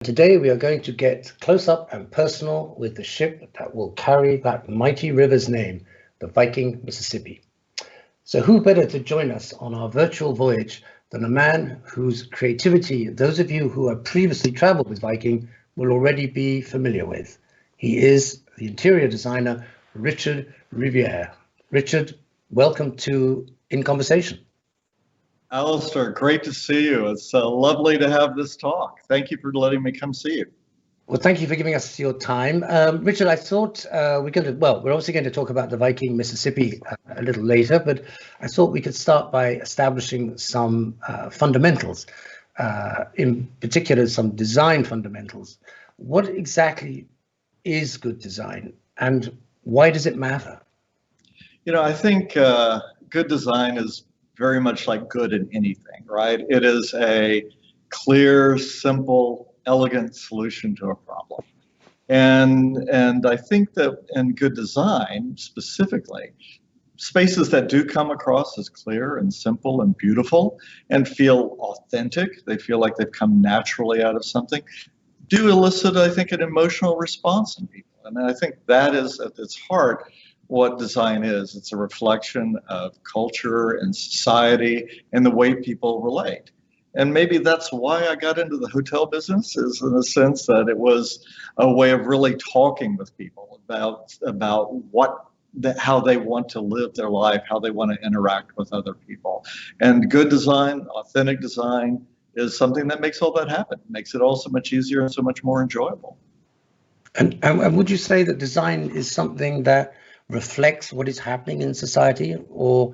Today we are going to get close up and personal with the ship that will carry that mighty river's name, the Viking Mississippi. So who better to join us on our virtual voyage than a man whose creativity those of you who have previously traveled with Viking will already be familiar with. He is the interior designer, Richard Riveire. Richard, welcome to In Conversation. Alastair, great to see you. It's lovely to have this talk. Thank you for letting me come see you. Well, thank you for giving us your time. Richard, I thought we're obviously going to talk about the Viking Mississippi a little later, but I thought we could start by establishing some fundamentals, in particular, some design fundamentals. What exactly is good design and why does it matter? You know, I think good design is very much like good in anything, right? It is a clear, simple, elegant solution to a problem. And I think that in good design, specifically, spaces that do come across as clear and simple and beautiful and feel authentic, they feel like they've come naturally out of something, do elicit, I think, an emotional response in people. And I think that is at its heart what design is. It's a reflection of culture and society and the way people relate. And maybe that's why I got into the hotel business, is in the sense that it was a way of really talking with people about how they want to live their life, how they want to interact with other people. And good design, authentic design, is something that makes all that happen, makes it all so much easier and so much more enjoyable. And would you say that design is something that reflects what is happening in society, or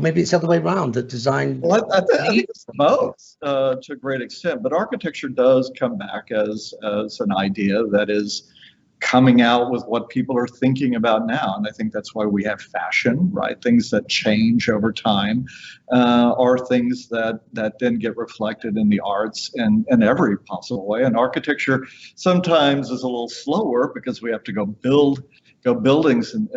maybe it's the other way around, that design? Well, I think it's both to a great extent, but architecture does come back as an idea that is coming out with what people are thinking about now. And I think that's why we have fashion, right? Things that change over time are things that then get reflected in the arts in every possible way. And architecture sometimes is a little slower because we have to go build buildings and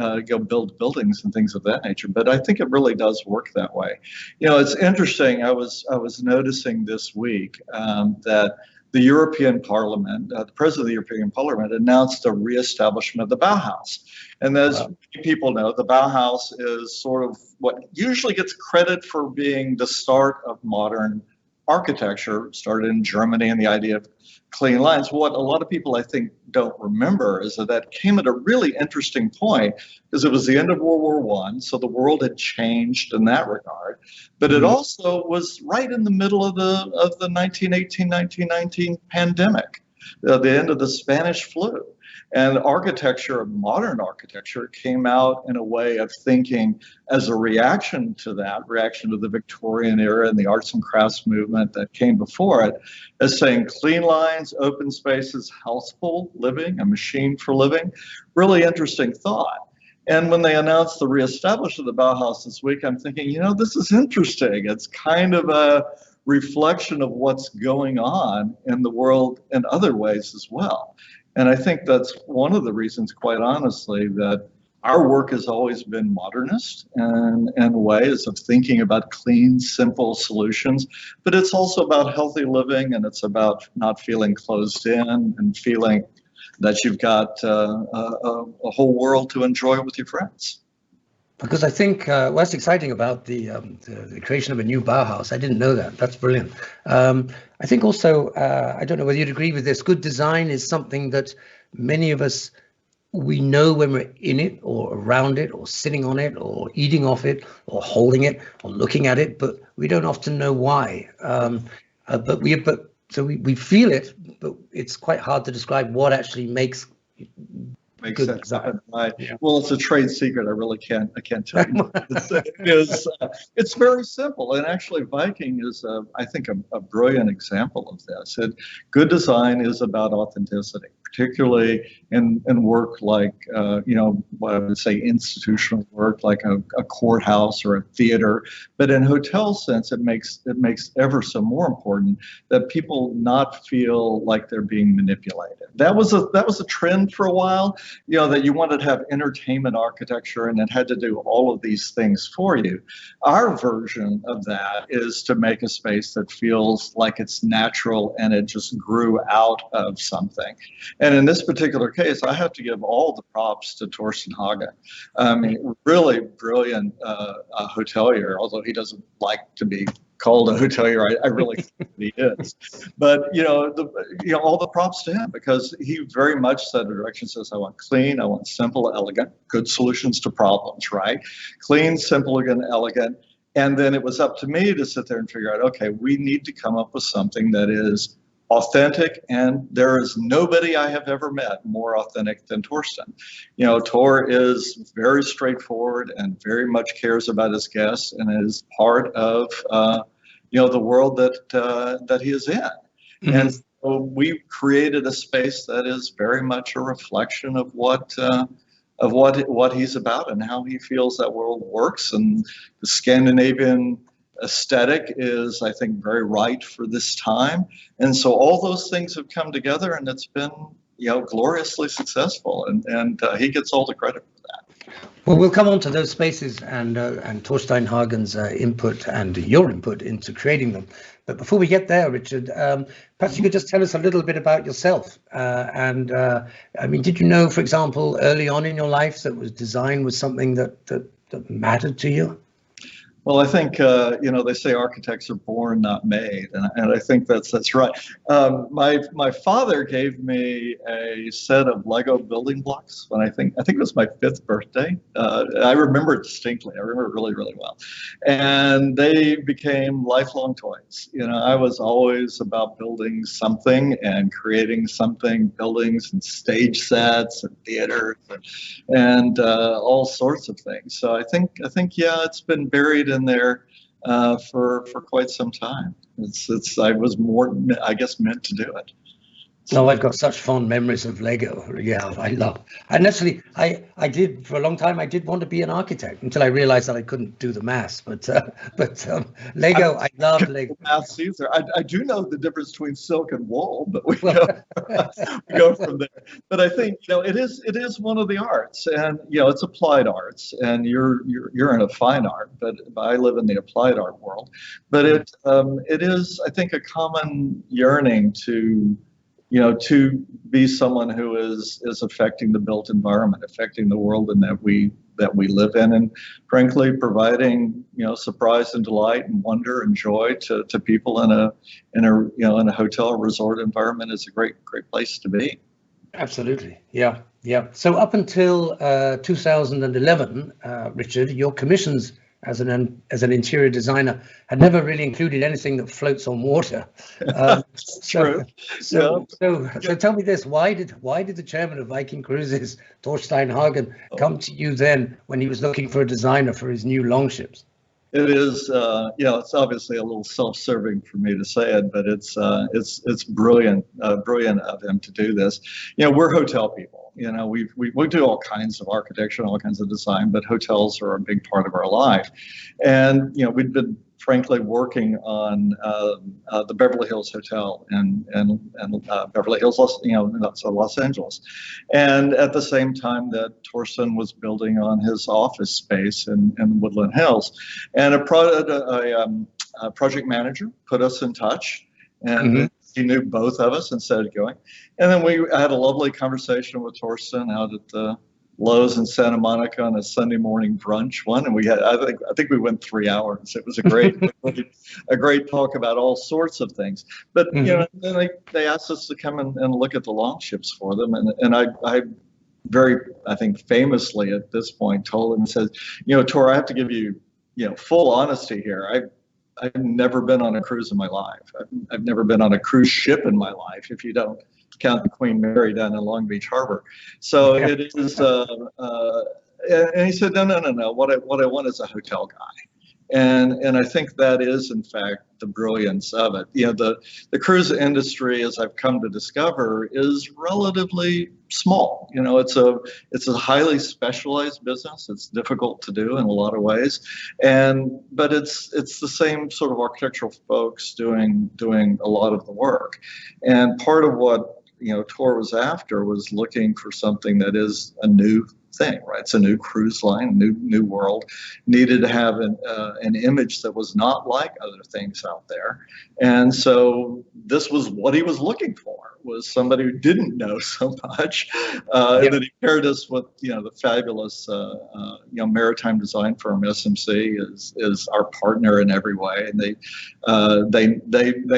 build buildings and things of that nature. But I think it really does work that way. You know, it's interesting. I was noticing this week that the European Parliament, the President of the European Parliament, announced a reestablishment of the Bauhaus. And as many people know, the Bauhaus is sort of what usually gets credit for being the start of modern architecture. Started in Germany, and the idea of clean lines. What a lot of people, I think, don't remember is that came at a really interesting point, because it was the end of World War I, so the world had changed in that regard. But it also was right in the middle of the 1918-1919 pandemic, the end of the Spanish flu. And architecture, modern architecture, came out in a way of thinking as a reaction to the Victorian era and the arts and crafts movement that came before it, as saying clean lines, open spaces, healthful living, a machine for living. Really interesting thought. And when they announced the reestablishment of the Bauhaus this week, I'm thinking, you know, this is interesting. It's kind of a reflection of what's going on in the world in other ways as well. And I think that's one of the reasons, quite honestly, that our work has always been modernist and ways of thinking about clean, simple solutions. But it's also about healthy living, and it's about not feeling closed in and feeling that you've got a whole world to enjoy with your friends. Because I think what's exciting about the creation of a new Bauhaus, I didn't know that. That's brilliant. I think also, I don't know whether you'd agree with this, good design is something that many of us, we know when we're in it or around it or sitting on it or eating off it or holding it or looking at it, but we don't often know why. So we feel it, but it's quite hard to describe what actually makes Makes sense. Right. Yeah. Well, it's a trade secret. I can't tell you. It's very simple. And actually, Viking is, I think, a brilliant example of this. Good design is about authenticity, particularly in work like, what I would say institutional work, like a courthouse or a theater. But in hotel sense, it makes ever so more important that people not feel like they're being manipulated. That was a trend for a while, that you wanted to have entertainment architecture and it had to do all of these things for you. Our version of that is to make a space that feels like it's natural and it just grew out of something. And in this particular case, I have to give all the props to Torstein Hagen. I mean, really brilliant hotelier, although he doesn't like to be called a hotelier. I really think he is. But, all the props to him, because he very much set a direction, says, I want clean, I want simple, elegant, good solutions to problems, right? Clean, simple, and elegant. And then it was up to me to sit there and figure out, okay, we need to come up with something that is authentic, and there is nobody I have ever met more authentic than Torstein. Tor is very straightforward and very much cares about his guests and is part of the world that he is in. Mm-hmm. And so we created a space that is very much a reflection of what he's about and how he feels that world works. And the Scandinavian aesthetic is, I think, very right for this time. And so all those things have come together, and it's been, gloriously successful. And he gets all the credit for that. Well, we'll come on to those spaces and Torstein Hagen's input and your input into creating them. But before we get there, Richard, perhaps you could just tell us a little bit about yourself. Did you know, for example, early on in your life that design was something that mattered to you? Well, I think, they say architects are born, not made. And I think that's right. My father gave me a set of Lego building blocks when I think it was my 5th birthday. I remember it distinctly. I remember it really, really well. And they became lifelong toys. I was always about building something and creating something, buildings and stage sets and theaters and all sorts of things. So I think, it's been buried in there for quite some time. I was more, I guess, meant to do it. No, I've got such fond memories of Lego. Yeah, I love. And actually, I did for a long time. I did want to be an architect until I realized that I couldn't do the maths. But Lego, I loved Lego. Maths either. I do know the difference between silk and wool, but we go from there. But I think it is one of the arts, and it's applied arts, and you're in a fine art, but I live in the applied art world. But it is, I think, a common yearning to be someone who is affecting the built environment, affecting the world that we live in, and frankly, providing surprise and delight and wonder and joy to people in a hotel or resort environment is a great place to be. Absolutely, yeah. So up until 2011, Richard, your commissions as an interior designer had never really included anything that floats on water. True. So tell me this: why did the chairman of Viking Cruises, Torstein Hagen, come to you then when he was looking for a designer for his new longships? It is, it's obviously a little self-serving for me to say it, but it's brilliant of him to do this. We're hotel people. We do all kinds of architecture and all kinds of design, but hotels are a big part of our life. And we've been frankly working on the Beverly Hills Hotel and Beverly Hills, Los Angeles, and at the same time that Torstein was building on his office space in Woodland Hills, and a project manager put us in touch, and he knew both of us and started going, and then I had a lovely conversation with Torstein out at the Lowe's in Santa Monica on a Sunday morning brunch one, and we had I think we went 3 hours. It was a great talk about all sorts of things. But then they asked us to come and look at the longships for them, and I very, I think, famously at this point told him, said, Tor, I have to give you full honesty here. I've never been on a cruise in my life. I've never been on a cruise ship in my life, if you don't count the Queen Mary down in Long Beach Harbor. So it is, and he said, no. What I want is a hotel guy. And I think that is, in fact, the brilliance of it. The cruise industry, as I've come to discover, is relatively small. It's a highly specialized business. It's difficult to do in a lot of ways, but it's the same sort of architectural folks doing a lot of the work. And part of what Tor was after was looking for something that is a new thing, right? It's a new cruise line, new world. Needed to have an image that was not like other things out there, and so this was what he was looking for, was somebody who didn't know so much, and then he paired us with the fabulous maritime design firm SMC is our partner in every way, and they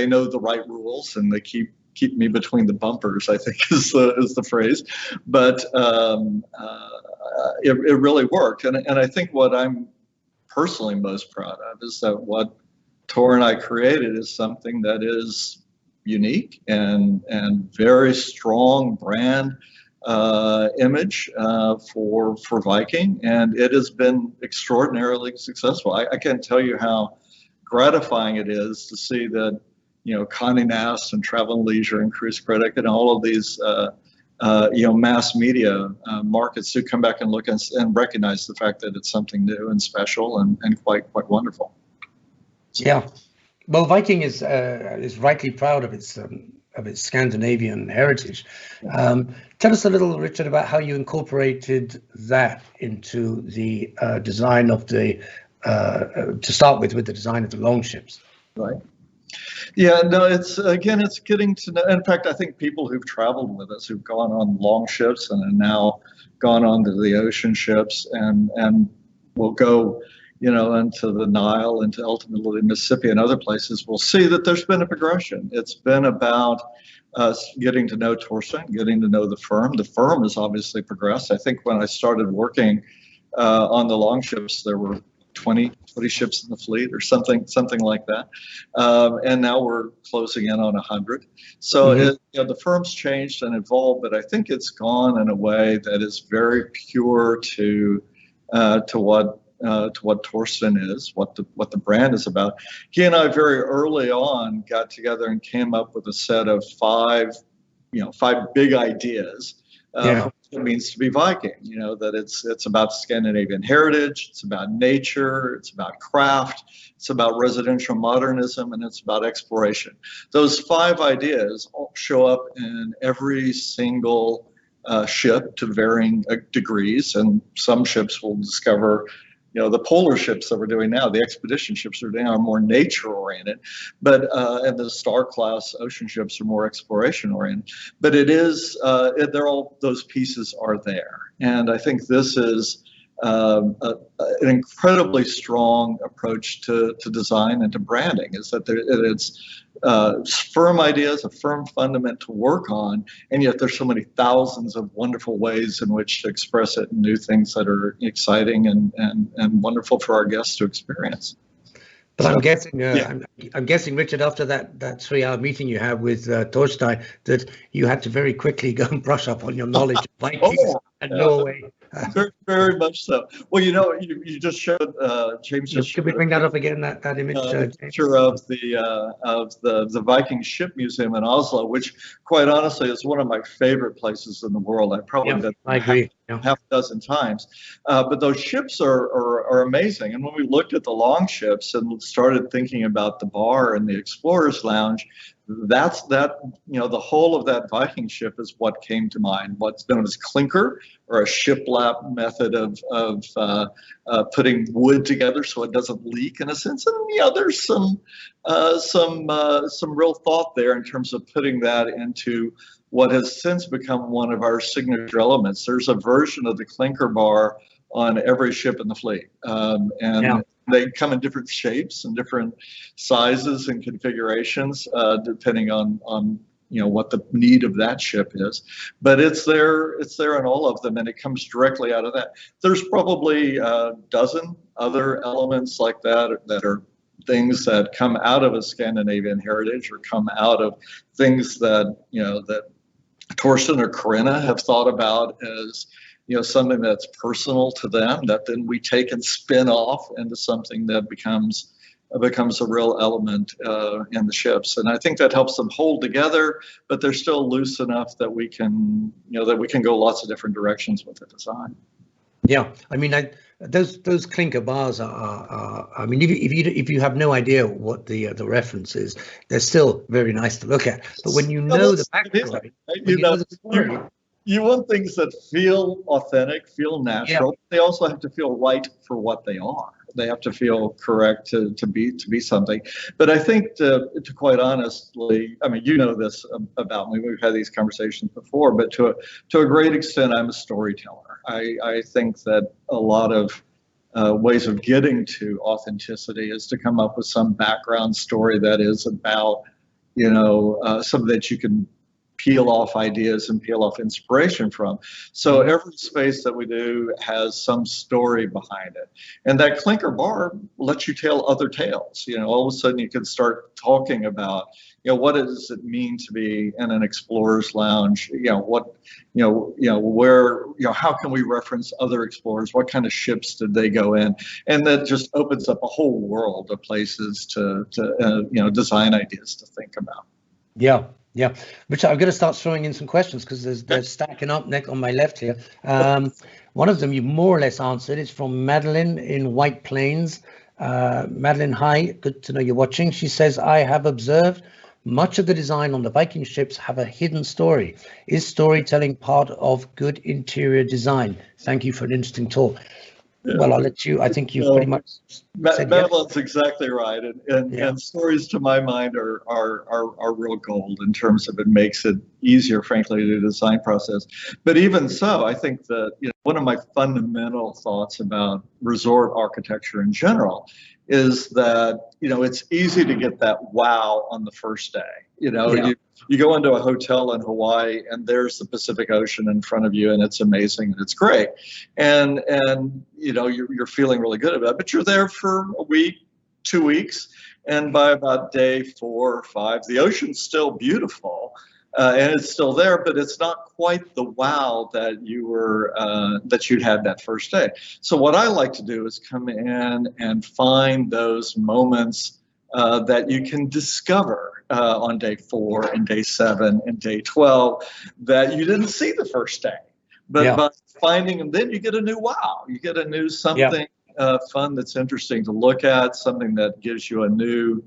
know the right rules, and they keep me between the bumpers, I think is the phrase. But it really worked. And I think what I'm personally most proud of is that what Tor and I created is something that is unique and very strong brand image for Viking. And it has been extraordinarily successful. I can't tell you how gratifying it is to see that Condé Nast and Travel and Leisure and Cruise Critic and all of these, mass media markets do come back and look and recognize the fact that it's something new and special and quite wonderful. Yeah, well, Viking is rightly proud of its Scandinavian heritage. Tell us a little, Richard, about how you incorporated that into the design of the to start with the design of the longships. Right. Yeah, no, it's getting to know. In fact, I think people who've traveled with us, who've gone on long ships and have now gone on to the ocean ships and will go, into the Nile, into ultimately Mississippi and other places, will see that there's been a progression. It's been about us getting to know Torstein, getting to know the firm. The firm has obviously progressed. I think when I started working on the long ships, there were 20 ships in the fleet or something like that. And now we're closing in on 100. So the firm's changed and evolved, but I think it's gone in a way that is very pure to what Torstein is, what the brand is about. He and I very early on got together and came up with a set of five big ideas. What it means to be Viking, that it's about Scandinavian heritage, it's about nature, it's about craft, it's about residential modernism, and it's about exploration. Those five ideas all show up in every single ship to varying degrees, and some ships will discover the polar ships that we're doing now, the expedition ships that we're doing are more nature-oriented, but and the Star class ocean ships are more exploration-oriented. But it is, they're all, those pieces are there, and I think this is an incredibly strong approach to design and to branding. Is that it's firm ideas, a firm fundament to work on, and yet there's so many thousands of wonderful ways in which to express it and new things that are exciting and wonderful for our guests to experience. But I'm guessing, I'm guessing, Richard, after that 3-hour meeting you had with Torstein, that you had to very quickly go and brush up on your knowledge of Vikings and Norway. Very, very much so. Well, you just showed James. Could we bring that up again? That image, picture of the Viking Ship Museum in Oslo, which, quite honestly, is one of my favorite places in the world. I probably been half a dozen times. But those ships are amazing. And when we looked at the long ships and started thinking about the bar and the Explorers Lounge, the whole of that Viking ship is what came to mind. What's known as clinker, or a shiplap method of putting wood together so it doesn't leak, in a sense. And there's some real thought there in terms of putting that into what has since become one of our signature elements. There's a version of the clinker bar on every ship in the fleet, they come in different shapes and different sizes and configurations, depending on what the need of that ship is. But it's there in all of them, and it comes directly out of that. There's probably a dozen other elements like that are things that come out of a Scandinavian heritage, or come out of things that that Torstein or Corinna have thought about something that's personal to them that then we take and spin off into something that becomes a real element in the ships. And I think that helps them hold together, but they're still loose enough that we can go lots of different directions with the design. Yeah, I mean, those clinker bars are I mean, if you have no idea what the reference is, they're still very nice to look at. But when you know the backstory, you want things that feel authentic, feel natural. Yeah. They also have to feel right for what they are. They have to feel correct to be something. But I think to quite honestly, I mean, you know this about me. We've had these conversations before, but to a great extent, I'm a storyteller. I think that a lot of ways of getting to authenticity is to come up with some background story that is about, something that you can peel off ideas and peel off inspiration from. So every space that we do has some story behind it. And that clinker bar lets you tell other tales. All of a sudden you can start talking about, what does it mean to be in an explorer's lounge? How can we reference other explorers? What kind of ships did they go in? And that just opens up a whole world of places to design ideas to think about. Yeah. Yeah, Richard, I'm going to start throwing in some questions because they're stacking up next on my left here. One of them you more or less answered. It's from Madeline in White Plains. Madeline, hi, good to know you're watching. She says, I have observed much of the design on the Viking ships have a hidden story. Is storytelling part of good interior design? Thank you for an interesting talk. Yeah. Well, I'll let you. I think you've pretty much said Madeline's exactly right, and stories, to my mind, are real gold in terms of it makes it easier, frankly, to do the design process. But even so, I think that one of my fundamental thoughts about resort architecture in general is that it's easy to get that wow on the first day. You go into a hotel in Hawaii and there's the Pacific Ocean in front of you and it's amazing and it's great. And you're feeling really good about it, but you're there for a week, 2 weeks. And by about day 4 or 5, the ocean's still beautiful and it's still there, but it's not quite the wow that you'd had that first day. So what I like to do is come in and find those moments that you can discover on day 4 and day 7 and day 12 that you didn't see the first day. But by finding them, then you get a new wow. You get a new something fun that's interesting to look at, something that gives you a new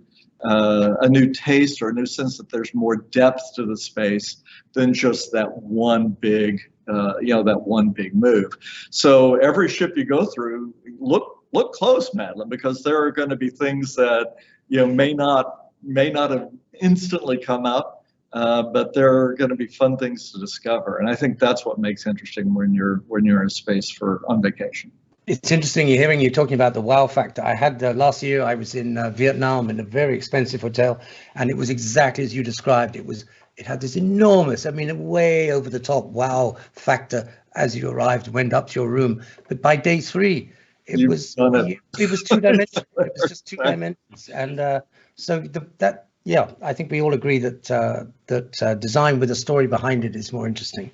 taste or a new sense that there's more depth to the space than just that one big move. So every ship you go through, look close, Madeline, because there are going to be things that may not have instantly come up, but there are going to be fun things to discover, and I think that's what makes interesting when you're in a space on vacation. It's interesting hearing you talking about the wow factor. I had last year I was in Vietnam in a very expensive hotel, and it was exactly as you described. It had this enormous, way over the top wow factor as you arrived, went up to your room. But by day 3, it was 2 dimensions. It was just 2 dimensions, and so I think we all agree that design with a story behind it is more interesting.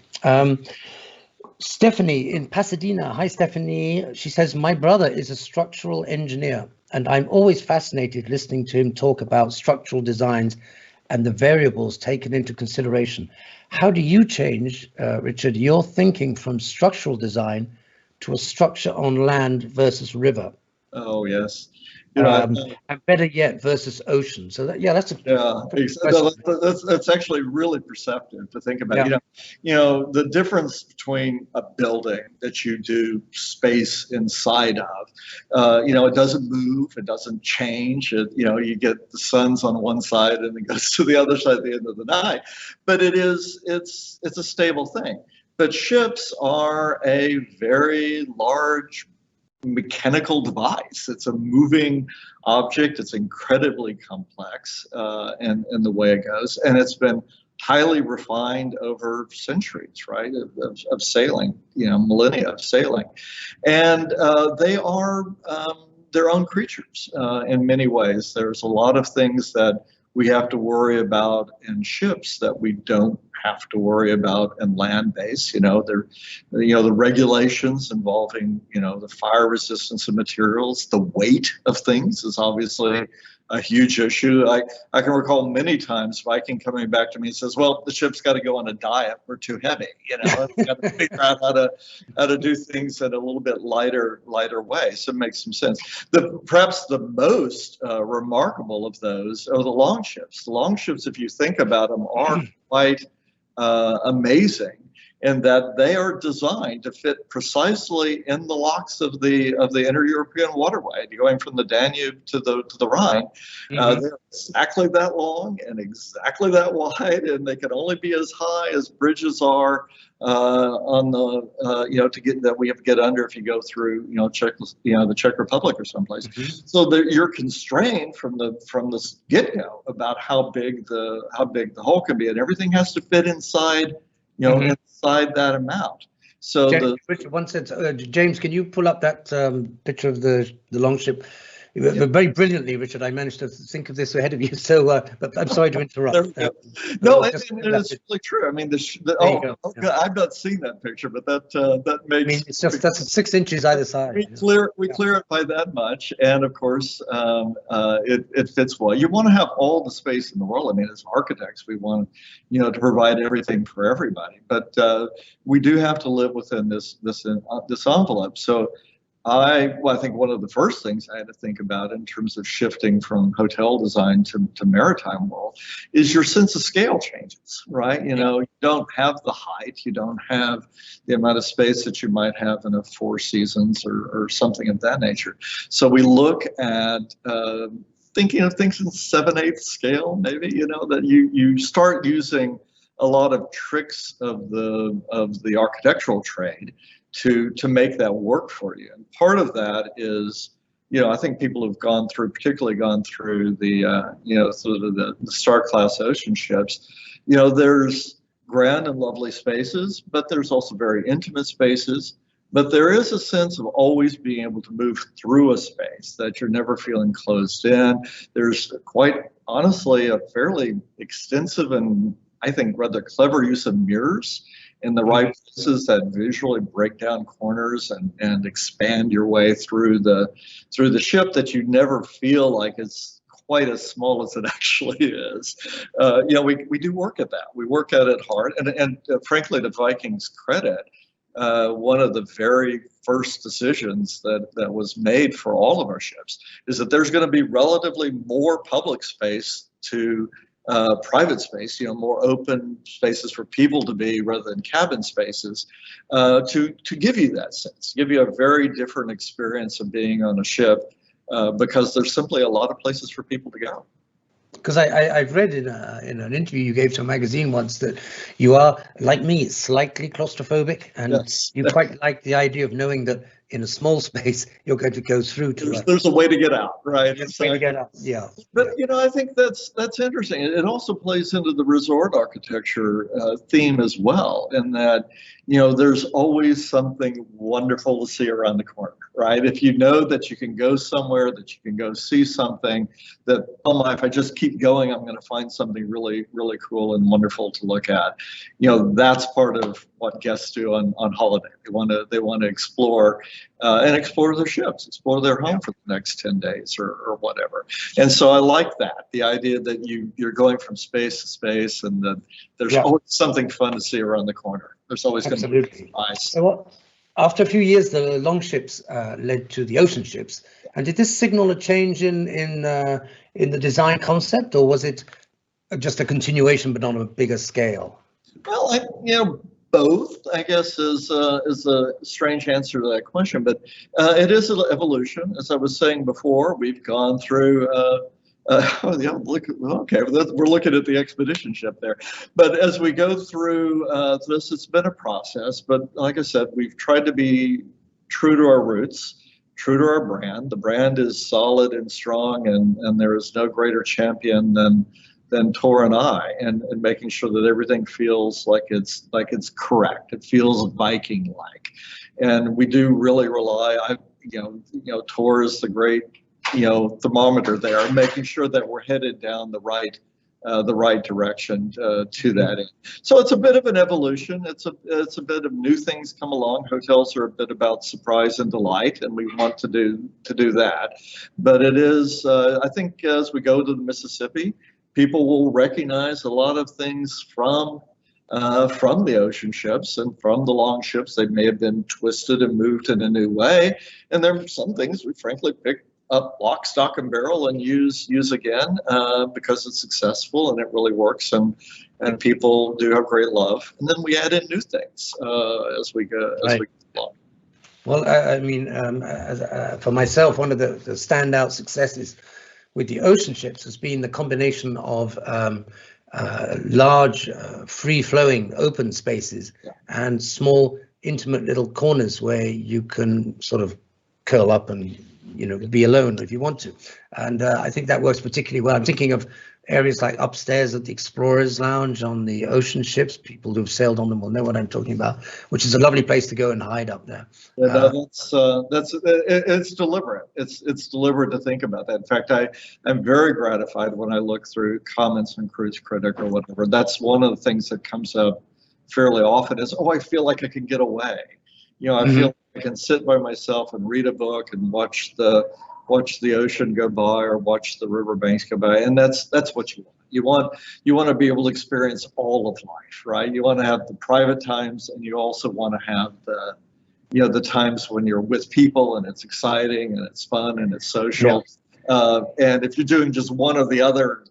Stephanie in Pasadena. Hi, Stephanie. She says, my brother is a structural engineer, and I'm always fascinated listening to him talk about structural designs and the variables taken into consideration. How do you change, Richard, your thinking from structural design to a structure on land versus river? Oh, yes. And better yet, versus ocean. So that's actually really perceptive to think about. The difference between a building that you do space inside of. It doesn't move, it doesn't change. You get the sun's on one side and it goes to the other side at the end of the night. But it's a stable thing. But ships are a very large mechanical device. It's a moving object. It's incredibly complex in the way it goes, and it's been highly refined over centuries, right, of sailing, millennia of sailing, and they are their own creatures in many ways. There's a lot of things that we have to worry about in ships that we don't have to worry about in land-based. The regulations involving, the fire resistance of materials, the weight of things is obviously a huge issue. I can recall many times Viking coming back to me and says, well, the ship's got to go on a diet. We're too heavy. We've got to figure out how to do things in a little bit lighter way. So it makes some sense. Perhaps the most remarkable of those are the longships. The longships, if you think about them, are quite amazing in that they are designed to fit precisely in the locks of the inter-European waterway, going from the Danube to the Rhine. They're exactly that long and exactly that wide, and they can only be as high as bridges are on the to get that we have to get under if you go through the Czech Republic or someplace. So you're constrained from the get-go about how big the hull can be, and everything has to fit inside inside that amount. So Richard, one sense, James, can you pull up that picture of the longship? Very brilliantly, Richard. I managed to think of this ahead of you, so but I'm sorry to interrupt. No, it's really true. I mean, I've not seen that picture, but that makes. I mean, that's 6 inches either side. We clear it by that much, and of course, it fits well. You want to have all the space in the world. I mean, as architects, we want to provide everything for everybody, but we do have to live within this envelope. So. I think one of the first things I had to think about in terms of shifting from hotel design to maritime world is your sense of scale changes, right? You don't have the height, you don't have the amount of space that you might have in a Four Seasons or something of that nature. So we look at thinking of things in 7/8 scale, maybe, that you start using a lot of tricks of the architectural trade to make that work for you. And part of that is, I think people have particularly gone through the, sort of the Star Class ocean ships. There's grand and lovely spaces, but there's also very intimate spaces. But there is a sense of always being able to move through a space, that you're never feeling closed in. There's quite honestly a fairly extensive and I think rather clever use of mirrors in the right places that visually break down corners and expand your way through the ship, that you never feel like it's quite as small as it actually is. We do work at that. We work at it hard, and frankly, to Viking's credit, one of the very first decisions that was made for all of our ships is that there's going to be relatively more public space to private space, more open spaces for people to be rather than cabin spaces, to give you that sense, give you a very different experience of being on a ship, because there's simply a lot of places for people to go. Because I've read in an interview you gave to a magazine once that you are, like me, slightly claustrophobic, and yes, you quite like the idea of knowing that in a small space you're going to go through to. There's a way to get out, right? There's a way to get out. Yeah. But I think that's interesting. It also plays into the resort architecture theme as well, in that there's always something wonderful to see around the corner, right? If you know that you can go somewhere, that you can go see something, that, oh my, if I just keep going, I'm going to find something really, really cool and wonderful to look at. That's part of what guests do on holiday. They want to explore and explore their ships, explore their home for the next 10 days or whatever. And so I like that, the idea that you're going from space to space, and that there's always something fun to see around the corner. There's always going to be nice. So after a few years, the longships led to the ocean ships. And did this signal a change in the design concept, or was it just a continuation but on a bigger scale? Well, both, I guess, is a strange answer to that question, but it is an evolution. As I was saying before, we've gone through. We're looking at the expedition ship there. But as we go through this, it's been a process. But like I said, we've tried to be true to our roots, true to our brand. The brand is solid and strong, and there is no greater champion than Tor and I, and making sure that everything feels like it's correct. It feels Viking-like, and we do really rely. Tor is the great thermometer there, making sure that we're headed down the right the right direction to that end. So it's a bit of an evolution. It's a bit of new things come along. Hotels are a bit about surprise and delight, and we want to do that. But it is, I think, as we go to the Mississippi, people will recognize a lot of things from the ocean ships and from the long ships. They may have been twisted and moved in a new way, and there are some things we frankly pick up lock, stock, and barrel and use again because it's successful and it really works, and people do have great love. And then we add in new things as we go along. Well, I mean, for myself, one of the standout successes with the ocean ships has been the combination of large, free-flowing open spaces and small, intimate little corners where you can sort of curl up and be alone if you want to. And I think that works particularly well. I'm thinking of areas like upstairs at the Explorers Lounge on the ocean ships. People who've sailed on them will know what I'm talking about, which is a lovely place to go and hide up there. Yeah, it's deliberate. It's deliberate to think about that. In fact, I'm very gratified when I look through comments on Cruise Critic or whatever. That's one of the things that comes up fairly often is, I feel like I can get away. I feel like I can sit by myself and read a book and watch the ocean go by or watch the riverbanks go by, and that's what you want. You want to be able to experience all of life, right? You want to have the private times, and you also want to have the times when you're with people and it's exciting and it's fun and it's social. Yeah. And if you're doing just one or the other,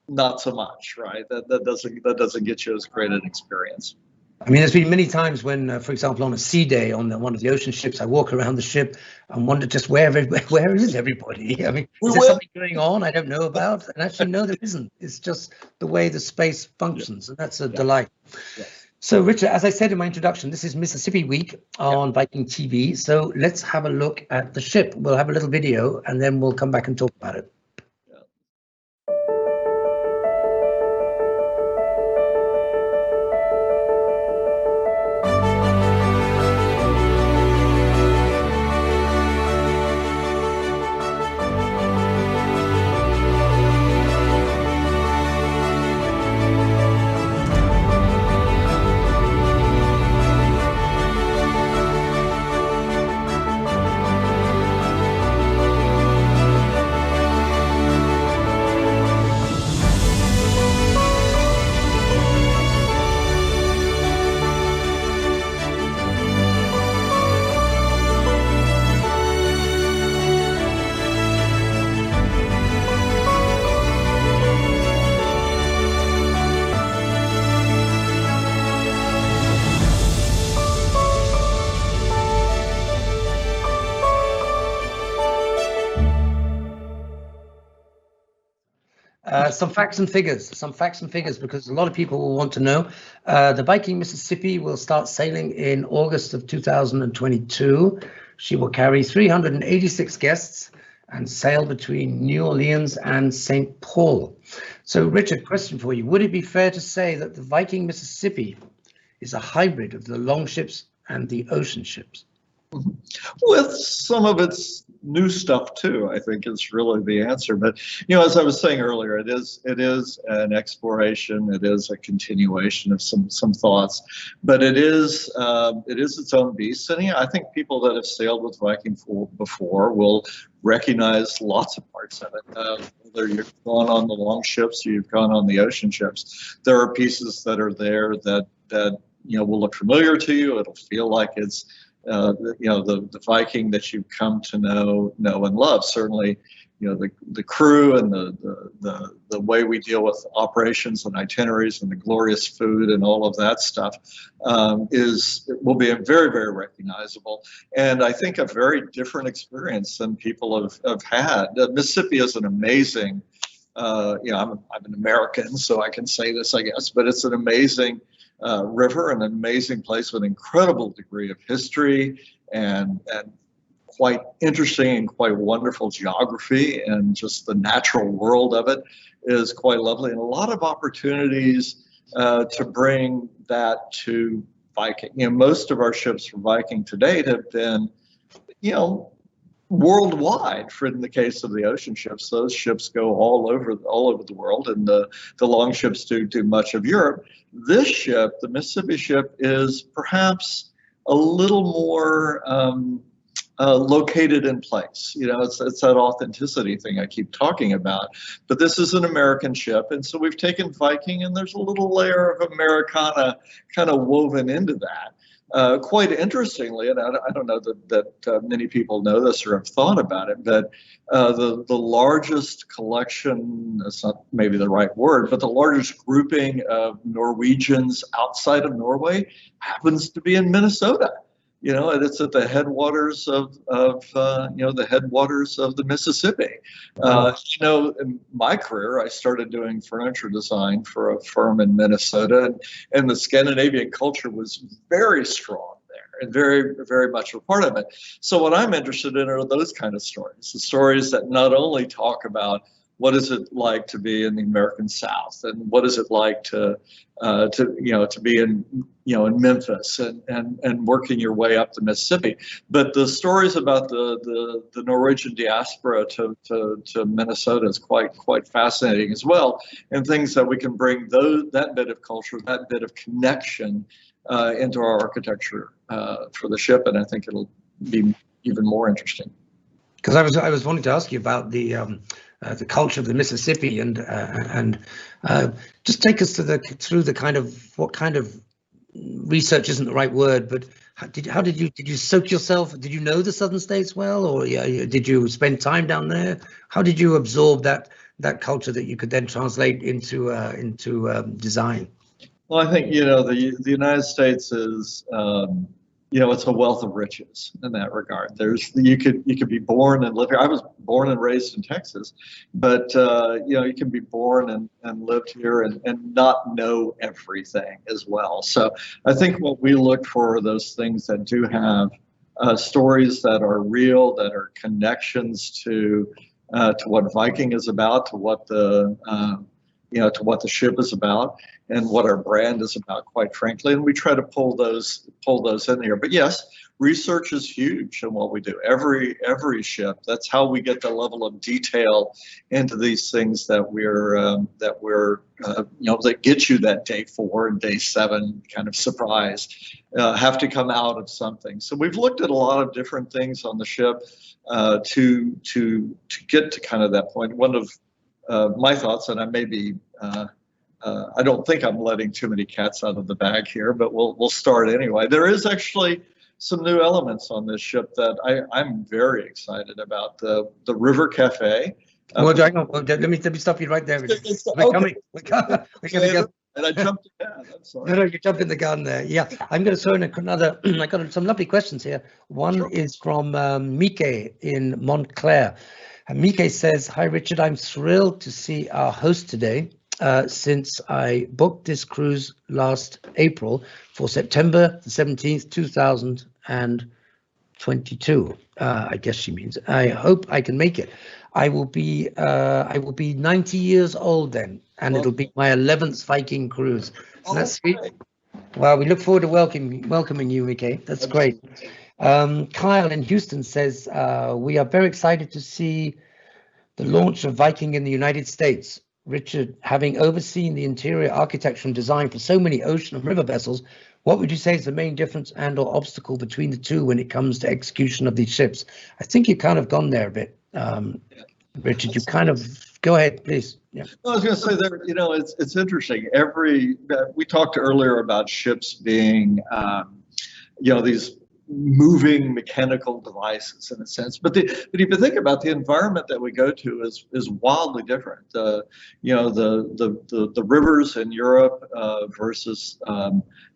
not so much, right? That doesn't get you as great an experience. I mean, there's been many times when, for example, on a sea day on one of the ocean ships, I walk around the ship and wonder just where is everybody? I mean, is there something going on I don't know about? And actually, no, there isn't. It's just the way the space functions, and that's a delight. Yeah. So, Richard, as I said in my introduction, this is Mississippi Week on Viking TV. So let's have a look at the ship. We'll have a little video, and then we'll come back and talk about it. Some facts and figures, because a lot of people will want to know. The Viking Mississippi will start sailing in August of 2022. She will carry 386 guests and sail between New Orleans and St. Paul. So, Richard, question for you. Would it be fair to say that the Viking Mississippi is a hybrid of the long ships and the ocean ships? With some of its new stuff too, I think is really the answer. But as I was saying earlier, it is an exploration. It is a continuation of some thoughts, but it is its own beast. And I think people that have sailed with Viking before will recognize lots of parts of it. Whether you've gone on the long ships or you've gone on the ocean ships, there are pieces that are there that will look familiar to you. It'll feel like it's the Viking that you've come to know and love. Certainly, the crew and the way we deal with operations and itineraries and the glorious food and all of that stuff will be very, very recognizable. And I think a very different experience than people have had. Mississippi is an amazing, I'm an American, so I can say this, I guess, but it's an amazing river, an amazing place with an incredible degree of history and quite interesting and quite wonderful geography, and just the natural world of it is quite lovely, and a lot of opportunities to bring that to Viking. Most of our ships for Viking to date have been, worldwide. For in the case of the ocean ships, those ships go all over the world, and the long ships do much of Europe. This ship, the Mississippi ship, is perhaps a little more located in place. You know, it's that authenticity thing I keep talking about. But this is an American ship, and so we've taken Viking, and there's a little layer of Americana kind of woven into that. Quite interestingly, and I don't know that many people know this or have thought about it, but the largest collection, that's not maybe the right word, but the largest grouping of Norwegians outside of Norway happens to be in Minnesota. You know, and it's at the headwaters of the headwaters of the Mississippi. You know, in my career, I started doing furniture design for a firm in Minnesota, and the Scandinavian culture was very strong there and very, very much a part of it. So what I'm interested in are those kind of stories, the stories that not only talk about what is it like to be in the American South, and what is it like to be in in Memphis and working your way up the Mississippi, but the stories about the Norwegian diaspora to Minnesota is quite fascinating as well, and things that we can bring that bit of culture, that bit of connection into our architecture for the ship, and I think it'll be even more interesting. Because I was wanting to ask you about the culture of the Mississippi, and just take us through the kind of what kind of research isn't the right word, but how did you soak yourself? Did you know the southern states well, or did you spend time down there? How did you absorb that culture that you could then translate into design? Well, I think the United States is it's a wealth of riches in that regard. You could be born and live here. I was born and raised in Texas, but you can be born and lived here and not know everything as well. So I think what we look for are those things that do have stories that are real, that are connections to what Viking is about, to what the ship is about, and what our brand is about, quite frankly, and we try to pull those in here. But yes, research is huge in what we do. Every ship. That's how we get the level of detail into these things that that get you that day 4 and day 7 kind of surprise. Have to come out of something. So we've looked at a lot of different things on the ship to get to kind of that point. One of my thoughts, and I may be. I don't think I'm letting too many cats out of the bag here, but we'll start anyway. There is actually some new elements on this ship that I'm very excited about. The River Cafe. Well, hang on. Let me stop you right there. We're coming. We're going. And I jumped the gun. I'm sorry. No, you jumped in the gun there. Yeah, I'm going to throw in another. I got some lovely questions here. One is from Mike in Montclair. And Mike says, "Hi Richard, I'm thrilled to see our host today. Since I booked this cruise last April for September the 17th, 2022. I guess she means. I hope I can make it. I will be 90 years old then, and it'll be my 11th Viking cruise. That's sweet. Well, we look forward to welcoming you, Mike. That's great. Kyle in Houston says, we are very excited to see the launch of Viking in the United States. Richard, having overseen the interior architecture and design for so many ocean and river vessels, what would you say is the main difference and or obstacle between the two when it comes to execution of these ships? I think you've kind of gone there a bit, Richard. You kind of go ahead, please. Yeah. Well, I was going to say there. It's interesting. We talked earlier about ships being, these moving mechanical devices in a sense, but if you think about the environment that we go to is wildly different. The rivers in Europe versus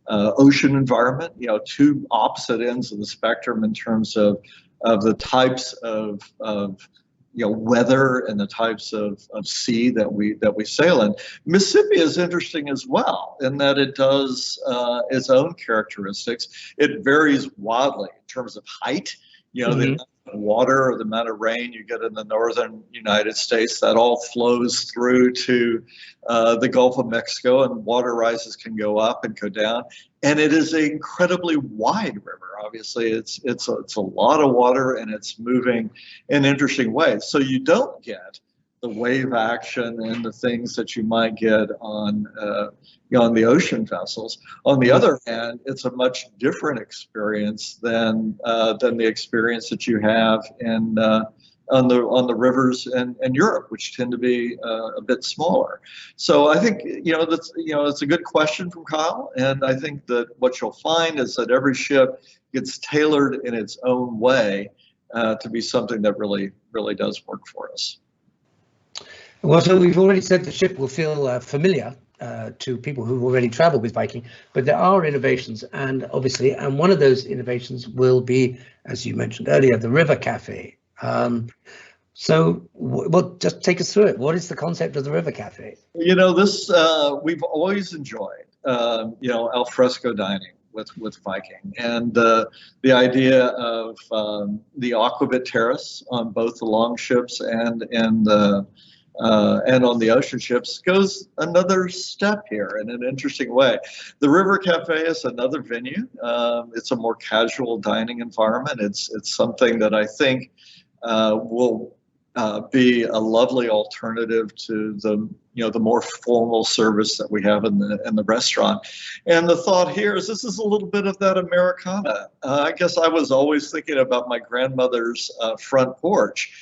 ocean environment. Two opposite ends of the spectrum in terms of the types of weather and the types of sea that we sail in. Mississippi is interesting as well in that it does its own characteristics. It varies wildly in terms of height. The water or the amount of rain you get in the northern United States, that all flows through to the Gulf of Mexico, and water rises can go up and go down. And it is an incredibly wide river. Obviously, it's a lot of water, and it's moving in interesting ways. So you don't get the wave action and the things that you might get on on the ocean vessels. On the other hand, it's a much different experience than the experience that you have in on the rivers in Europe, which tend to be a bit smaller. So I think it's a good question from Kyle, and I think that what you'll find is that every ship gets tailored in its own way to be something that really does work for us. Well, so we've already said the ship will feel familiar to people who've already traveled with Viking, but there are innovations, and one of those innovations will be, as you mentioned earlier, the River Cafe. So, just take us through it. What is the concept of the River Cafe? This we've always enjoyed, al fresco dining with Viking, and the idea of the aquavit terrace on both the long ships and on the ocean ships goes another step here in an interesting way. The River Cafe is another venue. It's a more casual dining environment. It's something that I think will be a lovely alternative to the more formal service that we have in the restaurant. And the thought here is this is a little bit of that Americana. I guess I was always thinking about my grandmother's front porch.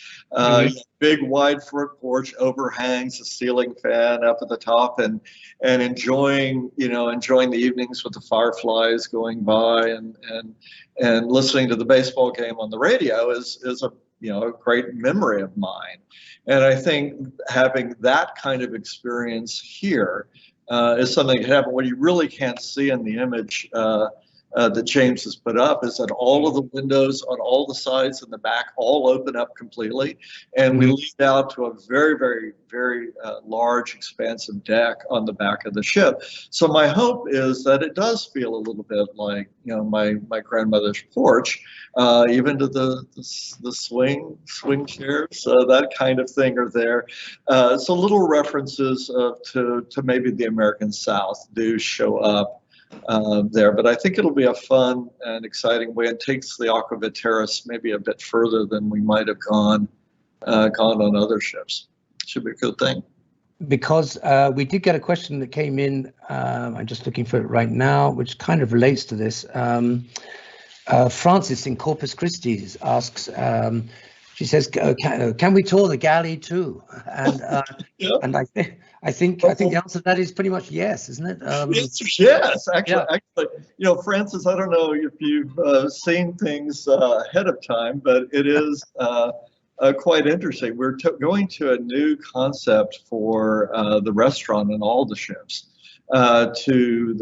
Big wide front porch, overhangs, a ceiling fan up at the top, and enjoying the evenings with the fireflies going by, and listening to the baseball game on the radio is a great memory of mine. And I think having that kind of experience here is something that happen. What you really can't see in the image that James has put up is that all of the windows on all the sides and the back all open up completely, and we lead out to a very, very, very large, expansive deck on the back of the ship. So my hope is that it does feel a little bit like my grandmother's porch, even to the swing chairs, that kind of thing are there. So little references to maybe the American South do show up there, but I think it'll be a fun and exciting way. It takes the aquavit terrace maybe a bit further than we might have gone on other ships. Should be a good thing. Because we did get a question that came in, I'm just looking for it right now, which kind of relates to this. Francis in Corpus Christi asks, she says, can we tour the galley too? And and I think the answer to that is pretty much yes, isn't it? Yes, actually, Francis, I don't know if you've seen things ahead of time, but it is quite interesting. We're going to a new concept for the restaurant and all the ships, to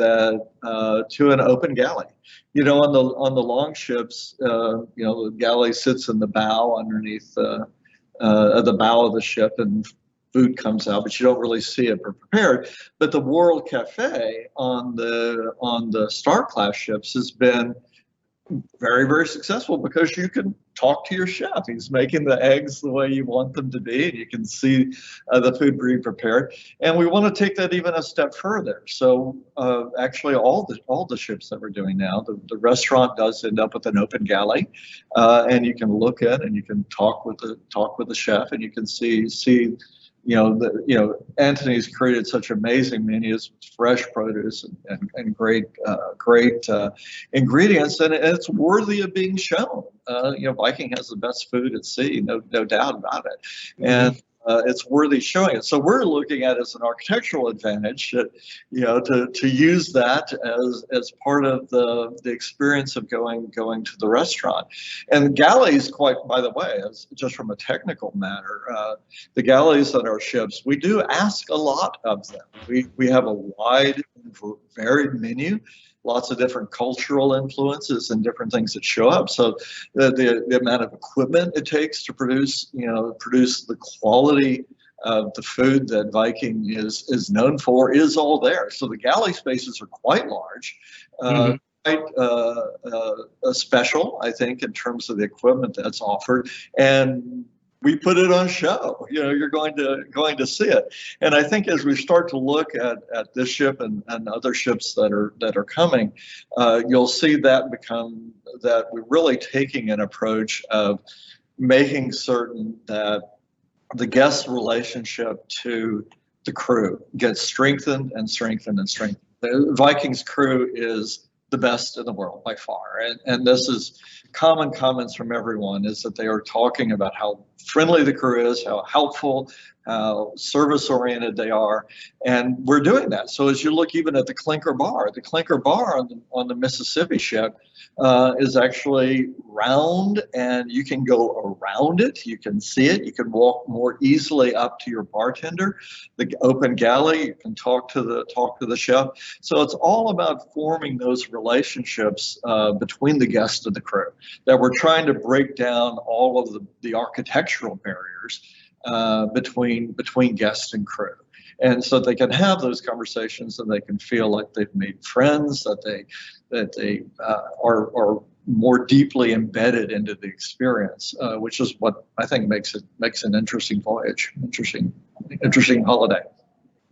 an open galley. On the long ships, the galley sits in the bow underneath the bow of the ship, and food comes out, but you don't really see it prepared. But the World Cafe on the Star class ships has been very, very successful because you can talk to your chef. He's making the eggs the way you want them to be, and you can see the food being prepared. And we want to take that even a step further. So actually, all the ships that we're doing now, the restaurant does end up with an open galley, and you can look at and you can talk with the chef, and you can see. Anthony's created such amazing menus with fresh produce and great ingredients, and it's worthy of being shown. Viking has the best food at sea, no doubt about it, and it's worthy showing it. So we're looking at it as an architectural advantage, to use that as part of the experience of going to the restaurant. And galleys, quite by the way, just from a technical matter, the galleys on our ships, we do ask a lot of them. We have a wide, varied menu. Lots of different cultural influences and different things that show up. So the amount of equipment it takes to produce the quality of the food that Viking is known for is all there. So the galley spaces are quite large. special, I think, in terms of the equipment that's offered, and we put it on show. You're going to see it. And I think as we start to look at this ship and other ships that are coming, you'll see that we're really taking an approach of making certain that the guest relationship to the crew gets strengthened and strengthened and strengthened. The Vikings crew is the best in the world by far. And this is common comments from everyone, is that they are talking about how friendly the crew is, how helpful, how service oriented they are. And we're doing that. So as you look even at the clinker bar on the Mississippi ship is actually round, and you can go around it. You can see it. You can walk more easily up to your bartender. The open galley, you can talk to the chef. So it's all about forming those relationships between the guest and the crew, that we're trying to break down all of the architectural barriers between guests and crew. And so they can have those conversations, and they can feel like they've made friends, that they are more deeply embedded into the experience, which is what I think makes an interesting voyage, interesting holiday.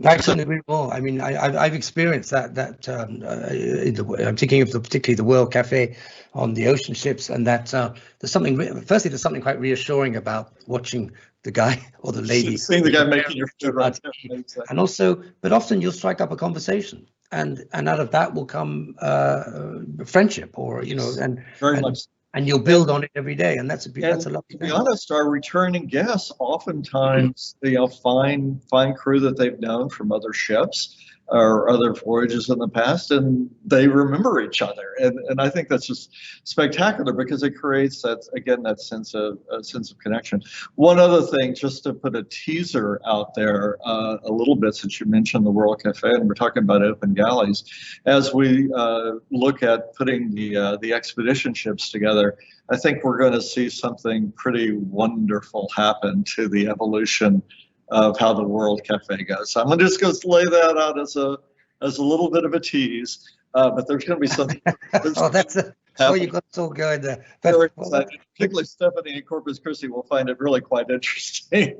I couldn't agree more. I mean, I've experienced that. I'm thinking of particularly the World Cafe on the ocean ships, and that there's something quite reassuring about watching the guy or the lady, seeing the guy making your food, right? And also, but often you'll strike up a conversation, and out of that will come friendship, or very much. And you'll build on it every day, and that's a lovely thing. To be honest, our returning guests oftentimes find crew that they've known from other ships or other voyages in the past, and they remember each other, and I think that's just spectacular, because it creates that sense of connection. One other thing, just to put a teaser out there a little bit, since you mentioned the World Cafe and we're talking about open galleys, as we look at putting the expedition ships together, I think we're going to see something pretty wonderful happen to the evolution of how the World Cafe goes. So I'm just going to lay that out as a little bit of a tease, but there's going to be something. You got so good. Very excited. Particularly Stephanie in Corpus Christi will find it really quite interesting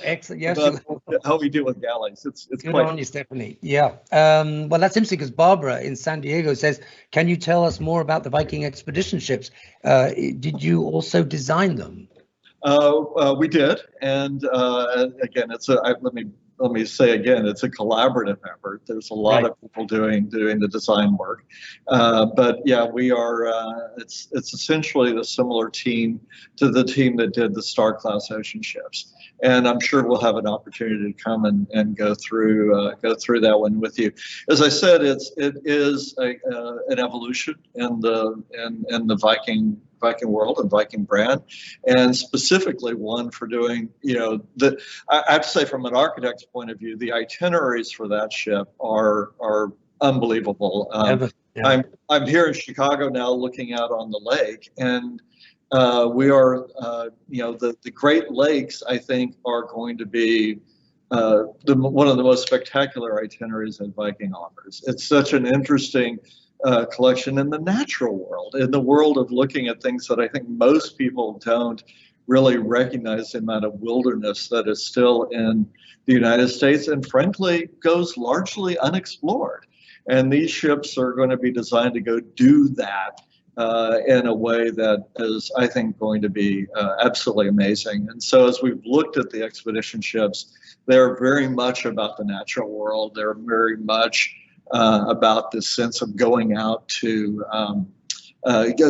excellent. Yes, about how we deal with galleys. It's good quite on you, Stephanie. Yeah. Well, that's interesting, because Barbara in San Diego says, "Can you tell us more about the Viking expedition ships? Did you also design them?" We did, and again, let me say again, it's a collaborative effort. There's a lot of people doing the design work, but yeah, we are. It's essentially the similar team to the team that did the Star Class ocean ships, and I'm sure we'll have an opportunity to come and go through that one with you. As I said, it is an evolution in the Viking world and Viking brand, and specifically one for doing, I have to say, from an architect's point of view, the itineraries for that ship are unbelievable. I'm here in Chicago now, looking out on the lake, and we are, the Great Lakes, I think, are going to be one of the most spectacular itineraries that Viking offers. It's such an interesting collection in the natural world, in the world of looking at things that I think most people don't really recognize, the amount of wilderness that is still in the United States, and frankly goes largely unexplored. And these ships are going to be designed to go do that in a way that is, I think, going to be absolutely amazing. And so as we've looked at the expedition ships, they're very much about the natural world. They're very much about this sense of going out to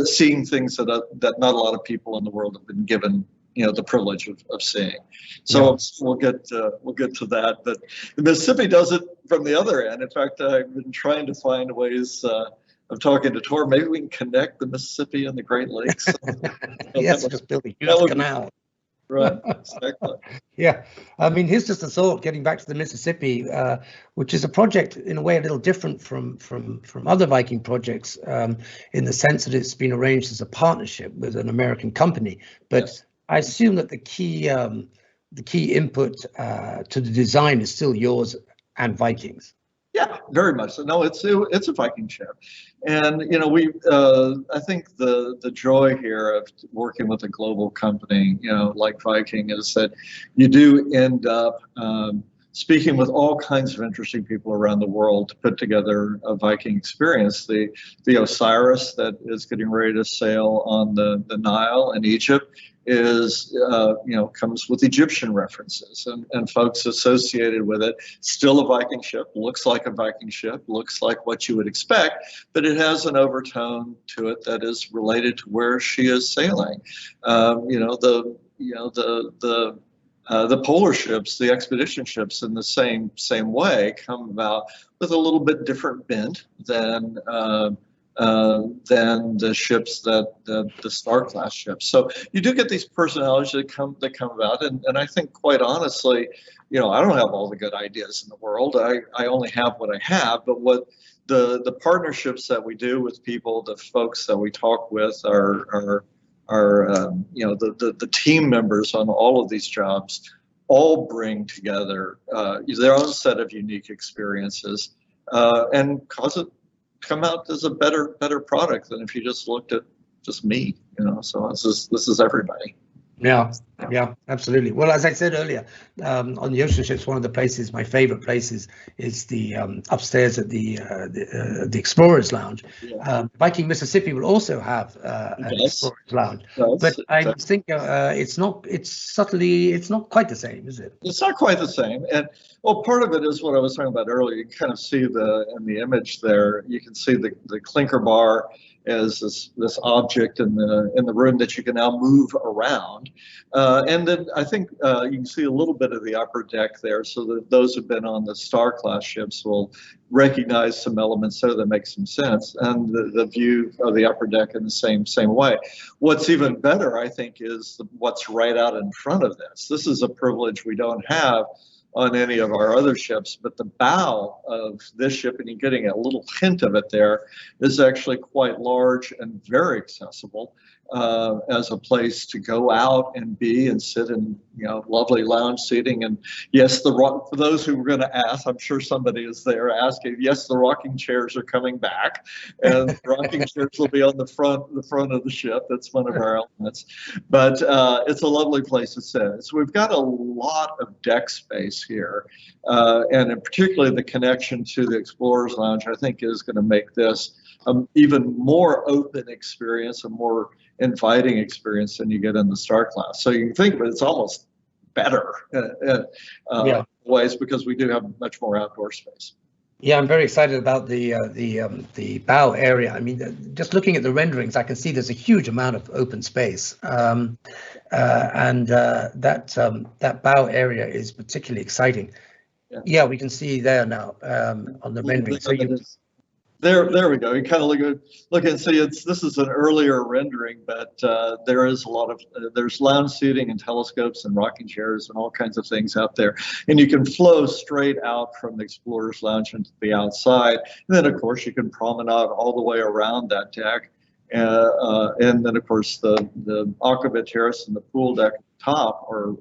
seeing things that not a lot of people in the world have been given the privilege of seeing. So we'll get to that. But the Mississippi does it from the other end. In fact, I've been trying to find ways of talking to Tor. Maybe we can connect the Mississippi and the Great Lakes. Yes, just build a huge canal. Right, exactly. Yeah, I mean, here's just a thought, getting back to the Mississippi, which is a project in a way a little different from other Viking projects, in the sense that it's been arranged as a partnership with an American company. But yes, I assume that the key input to the design is still yours and Viking's. Yeah, very much so. No, it's a Viking ship, and I think the joy here of working with a global company, like Viking, is that you do end up speaking with all kinds of interesting people around the world to put together a Viking experience. The Osiris that is getting ready to sail on the Nile in Egypt is comes with Egyptian references and folks associated with it. Still a Viking ship, looks like a Viking ship, looks like what you would expect, but it has an overtone to it that is related to where she is sailing. The polar ships, the expedition ships, in the same way, come about with a little bit different bent than the ships the Star class ships. So you do get these personalities that come about, and I think, quite honestly, I don't have all the good ideas in the world. I only have what I have, but what the partnerships that we do with people, the folks that we talk with are the team members on all of these jobs all bring together their own set of unique experiences and cause it come out as a better product than if you just looked at just me. So this is everybody. Yeah, absolutely. Well, as I said earlier, on the ocean ships, one of the places, my favorite places, is the upstairs at the Explorers Lounge. Yeah. Viking Mississippi will also have an Explorers Lounge, but I think it's not quite the same, is it? It's not quite the same, and well, part of it is what I was talking about earlier. You can kind of see in the image there. You can see the clinker bar as this object in the room that you can now move around, and then I think you can see a little bit of the upper deck there, so that those who've been on the Star class ships will recognize some elements there that make some sense, and the view of the upper deck in the same way. What's even better, I think, is what's right out in front of this. This is a privilege we don't have on any of our other ships, but the bow of this ship, and you're getting a little hint of it there, is actually quite large and very accessible as a place to go out and be and sit in lovely lounge seating. And yes, for those who were going to ask, I'm sure somebody is there asking, yes, the rocking chairs are coming back, and the rocking chairs will be on the front of the ship. That's one of our elements, but it's a lovely place to sit. So we've got a lot of deck space here, and in particularly the connection to the Explorers Lounge, I think, is going to make this even more open experience, a more inviting experience than you get in the Star class. So you can think of it, it's almost better in ways, because we do have much more outdoor space. Yeah, I'm very excited about the bow area. I mean, just looking at the renderings, I can see there's a huge amount of open space, and that bow area is particularly exciting. Yeah, we can see there now on the rendering. So there we go. You kind of look and see this is an earlier rendering, but there is a lot of there's lounge seating and telescopes and rocking chairs and all kinds of things out there, and you can flow straight out from the Explorers Lounge into the outside, and then of course you can promenade all the way around that deck, and then of course the aquavit terrace and the pool deck at the top are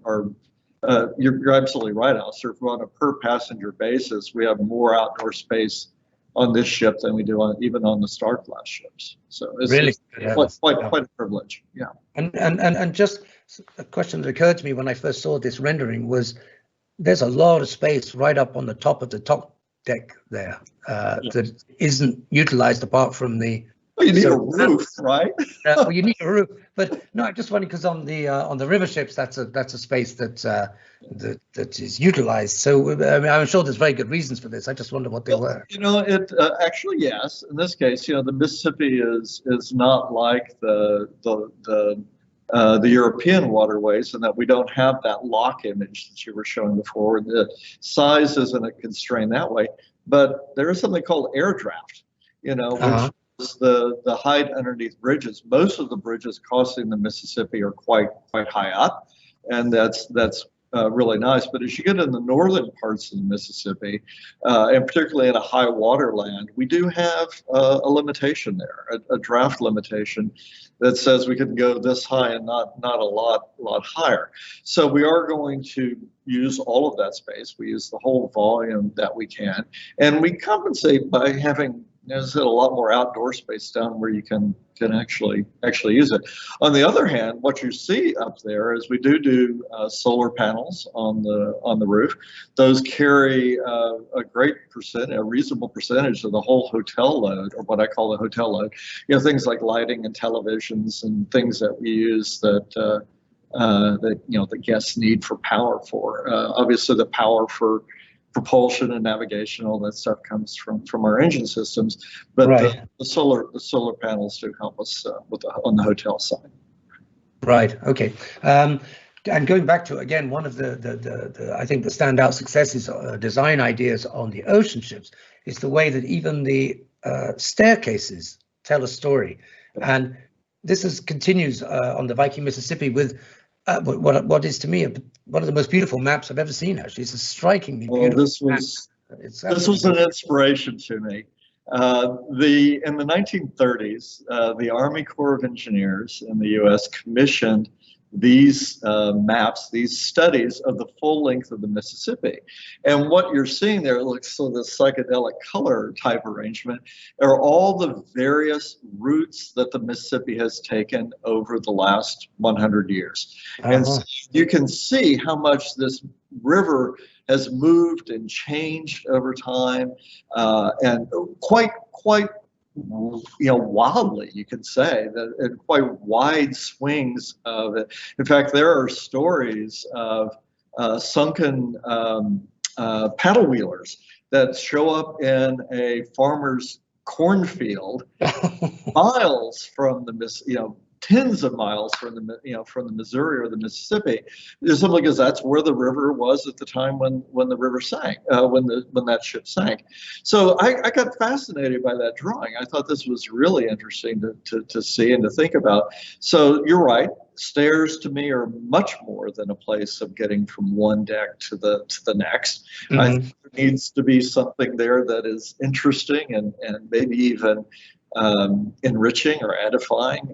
you're absolutely right, Alastair. On a per passenger basis, we have more outdoor space on this ship than we do even on the Star class ships. So it's really quite a privilege. Yeah. And just a question that occurred to me when I first saw this rendering was, there's a lot of space right up on the top of the top deck there that isn't utilized apart from the. Well, you need a roof, right? Well, you need a roof, but no, I'm just wondering, because on the river ships, that's a space that is utilized. So I mean, I'm sure there's very good reasons for this. I just wonder what they were. It actually, yes. In this case, the Mississippi is not like the European waterways, in that we don't have that lock image that you were showing before. The size isn't a constraint that way, but there is something called air draft, which the height underneath bridges. Most of the bridges crossing the Mississippi are quite high up, and that's really nice. But as you get in the northern parts of the Mississippi, and particularly in a high water land, we do have a limitation there, a draft limitation that says we can go this high and not a lot higher. So we are going to use all of that space. We use the whole volume that we can, and we compensate by having, as I said, a lot more outdoor space down where you can actually use it. On the other hand, what you see up there is we do solar panels on the roof. Those carry a great percent, a reasonable percentage of the whole hotel load, or what I call the hotel load. Things like lighting and televisions and things that we use that the guests need for power for. Obviously, the power for propulsion and navigation, all that stuff comes from our engine systems, but right. the solar panels do help us on the hotel side. Right. Okay. And going back to, again, one of the I think the standout successes, design ideas on the ocean ships is the way that even the staircases tell a story, and this continues on the Viking Mississippi with what is to me one of the most beautiful maps I've ever seen. Actually, it's a strikingly beautiful. This was an inspiration to me. In the 1930s, the Army Corps of Engineers in the U.S. commissioned these maps, these studies of the full length of the Mississippi. And what you're seeing there looks so the psychedelic color type arrangement are all the various routes that the Mississippi has taken over the last 100 years. And so you can see how much this river has moved and changed over time, and quite wildly, you could say, that in quite wide swings of it. In fact, there are stories of sunken paddle wheelers that show up in a farmer's cornfield miles from the tens of miles from the Missouri or the Mississippi, simply because that's where the river was at the time when the river sank, when that ship sank. So I got fascinated by that drawing. I thought this was really interesting to see and to think about. So you're right. Stairs to me are much more than a place of getting from one deck to the next. Mm-hmm. I think there needs to be something there that is interesting and maybe even enriching or edifying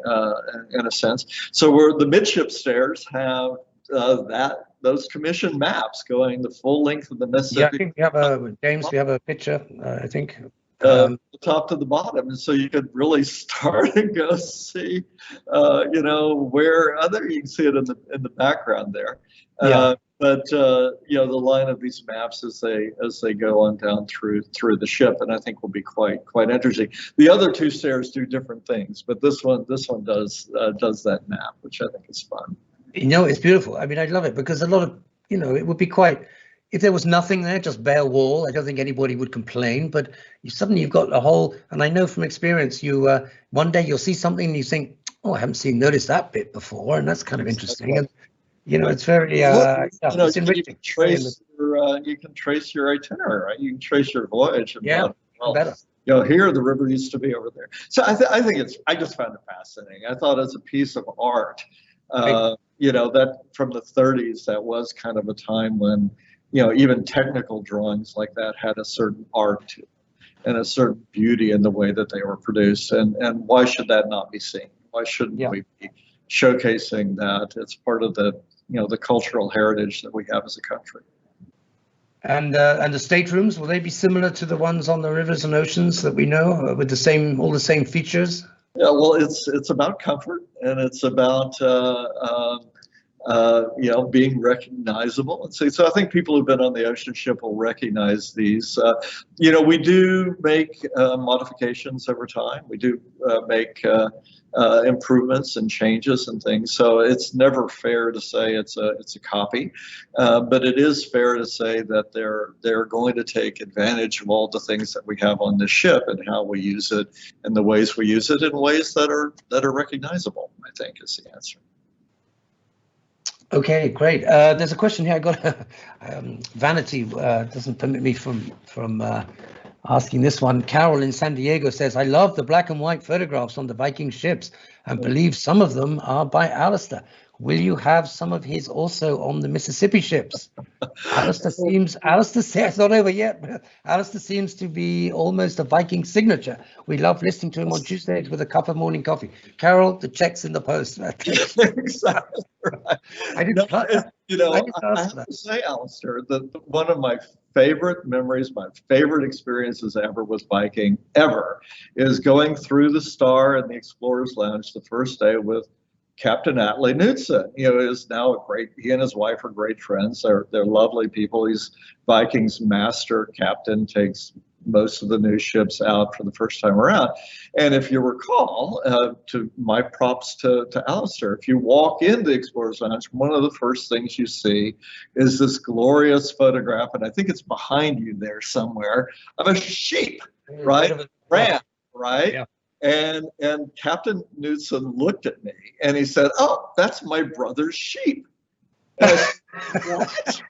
in a sense. So the midship stairs have those commissioned maps going the full length of the Mississippi. Yeah, I think we have James, we have a picture, I think. The top to the bottom, and so you could really start and go see, where you can see it in the background there. Yeah. But the line of these maps as they go on down through the ship, and I think will be quite interesting. The other two stairs do different things, but this one does that map, which I think is fun. It's beautiful. I mean, I love it because a lot of it would be quite. If there was nothing there, just bare wall, I don't think anybody would complain. But suddenly you've got a whole, and I know from experience, you one day you'll see something and you think, oh, I haven't noticed that bit before, and that's kind of interesting. And it's very it's enriching. You can trace your itinerary, right? You can trace your voyage. And better. Here the river used to be over there. So I just found it fascinating. I thought as a piece of art, that from the 30s, that was kind of a time when even technical drawings like that had a certain art to it and a certain beauty in the way that they were produced. And why should that not be seen? Why shouldn't we be showcasing that? It's part of the cultural heritage that we have as a country. And the staterooms, will they be similar to the ones on the rivers and oceans that we know, with all the same features? Yeah, well, it's about comfort, and it's about being recognizable. And so I think people who've been on the ocean ship will recognize these. We do make modifications over time. We do make improvements and changes and things. So it's never fair to say it's a copy, but it is fair to say that they're going to take advantage of all the things that we have on this ship and how we use it and the ways we use it in ways that are recognizable, I think, is the answer. Okay, great. There's a question here. I got vanity doesn't permit me from asking this one. Carol in San Diego says, I love the black and white photographs on the Viking ships and believe some of them are by Alastair. will you have some of his also on the Mississippi ships? Alastair says it's not over yet, but Alastair seems to be almost a Viking signature. We love listening to him on Tuesdays with a cup of morning coffee. Carol, the check's in the post. Exactly right. I have to say, Alastair, that one of my favorite memories, my favorite experiences ever with Viking ever, is going through the Star and the Explorers Lounge the first day with Captain Atle Knudsen. Is now he and his wife are great friends. They're lovely people. He's Viking's master captain, takes most of the new ships out for the first time around. And if you recall, to my props to Alastair, if you walk into Explorers Lounge, one of the first things you see is this glorious photograph, and I think it's behind you there somewhere, of a sheep, right? Ram, right? Yeah. And Captain Knudsen looked at me and he said, "Oh, that's my brother's sheep." And I said, "What?"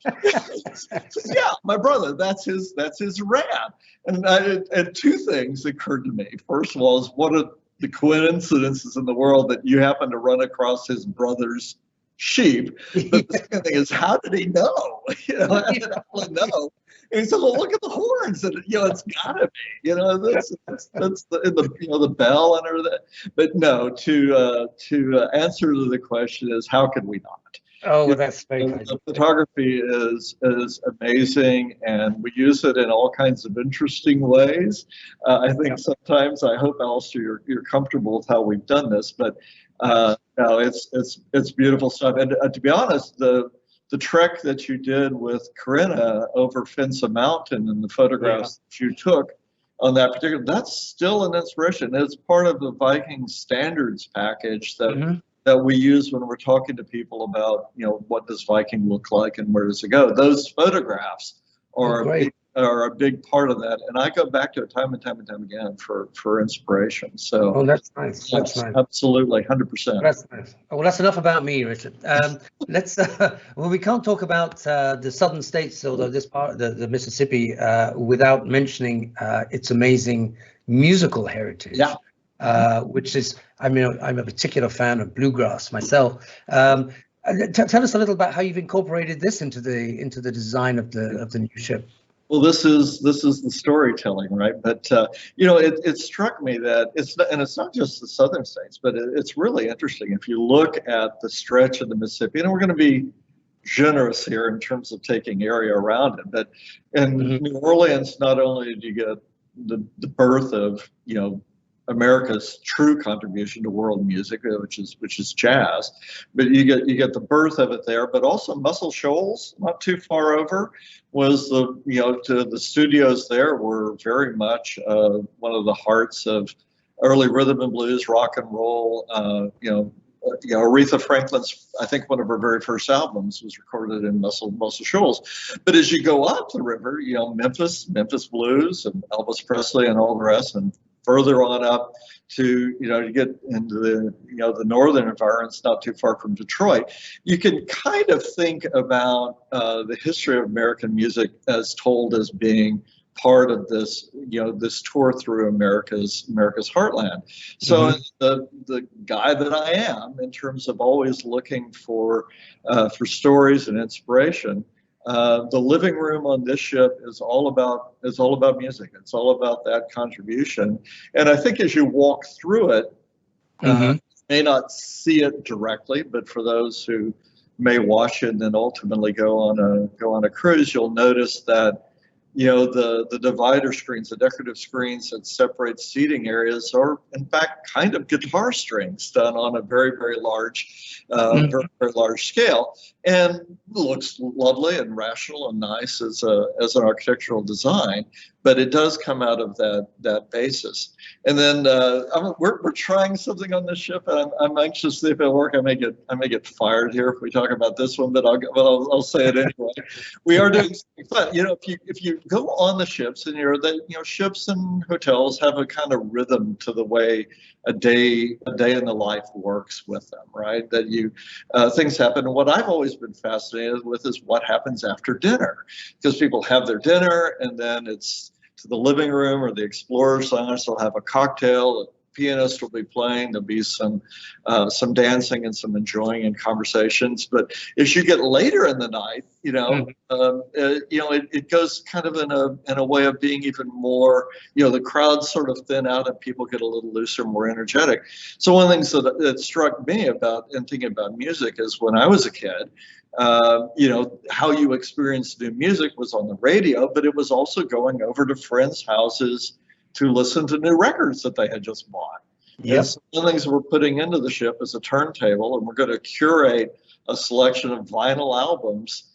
"Yeah, my brother. That's his ram." And two things occurred to me. First of all, is what are the coincidences in the world that you happen to run across his brother's sheep? But the second thing is, how did he know? How did Atle know? And he said, "Well, look at the horns, and it's gotta be, that's the bell and everything." But no, to answer to the question is, how could we not? Oh, that's very nice. The photography is amazing, and we use it in all kinds of interesting ways. I think sometimes, I hope, Alastair, you're comfortable with how we've done this, but no, it's beautiful stuff. And to be honest, the trek that you did with Corinna over Finsa Mountain and the photographs that you took on that particular, that's still an inspiration. It's part of the Viking standards package that we use when we're talking to people about, what does Viking look like and where does it go. Those photographs are a big part of that, and I go back to it time and time again for inspiration. So, that's nice. That's nice. Absolutely, 100%. That's nice. Well, that's enough about me, Richard. Let's. Well, we can't talk about the southern states, although this part, the Mississippi, without mentioning its amazing musical heritage. Yeah. Which is, I'm a particular fan of bluegrass myself. Tell us a little about how you've incorporated this into the design of the new ship. Well, this is the storytelling, right? But it struck me that it's not just the southern states, but it's really interesting if you look at the stretch of the Mississippi, and we're going to be generous here in terms of taking area around it. But in New Orleans, not only do you get the birth of America's true contribution to world music, which is jazz, but you get the birth of it there. But also Muscle Shoals, not too far over, was to the studios there were very much one of the hearts of early rhythm and blues, rock and roll. Aretha Franklin's, I think one of her very first albums was recorded in Muscle Shoals. But as you go up the river, Memphis Blues and Elvis Presley and all the rest, and further on up to get into the northern environments, not too far from Detroit, you can kind of think about the history of American music as told as being part of this this tour through America's heartland. So the guy that I am, in terms of always looking for stories and inspiration, the living room on this ship is all about music. It's all about that contribution. And I think as you walk through it, you may not see it directly, but for those who may watch it and then ultimately go on a cruise, you'll notice that the divider screens, the decorative screens that separate seating areas are in fact kind of guitar strings done on a very, very large, very, very large scale, and looks lovely and rational and nice as an architectural design. But it does come out of that basis. And then we're trying something on this ship, and I'm anxious to see if it works. I may get fired here if we talk about this one, but I'll say it anyway. We are doing something fun. If you go on the ships, and ships and hotels have a kind of rhythm to the way a day in the life works with them, right? That things happen. And what I've always been fascinated with is what happens after dinner, because people have their dinner and then it's to the living room or the Explorers Lounge. They'll have a cocktail, pianist will be playing. There'll be some dancing and some enjoying and conversations. But as you get later in the night, it goes kind of in a way of being even more, the crowds sort of thin out and people get a little looser, more energetic. So one of the things that struck me about in thinking about music is when I was a kid, how you experienced new music was on the radio, but it was also going over to friends' houses to listen to new records that they had just bought. Yes. One of the things we're putting into the ship is a turntable, and we're going to curate a selection of vinyl albums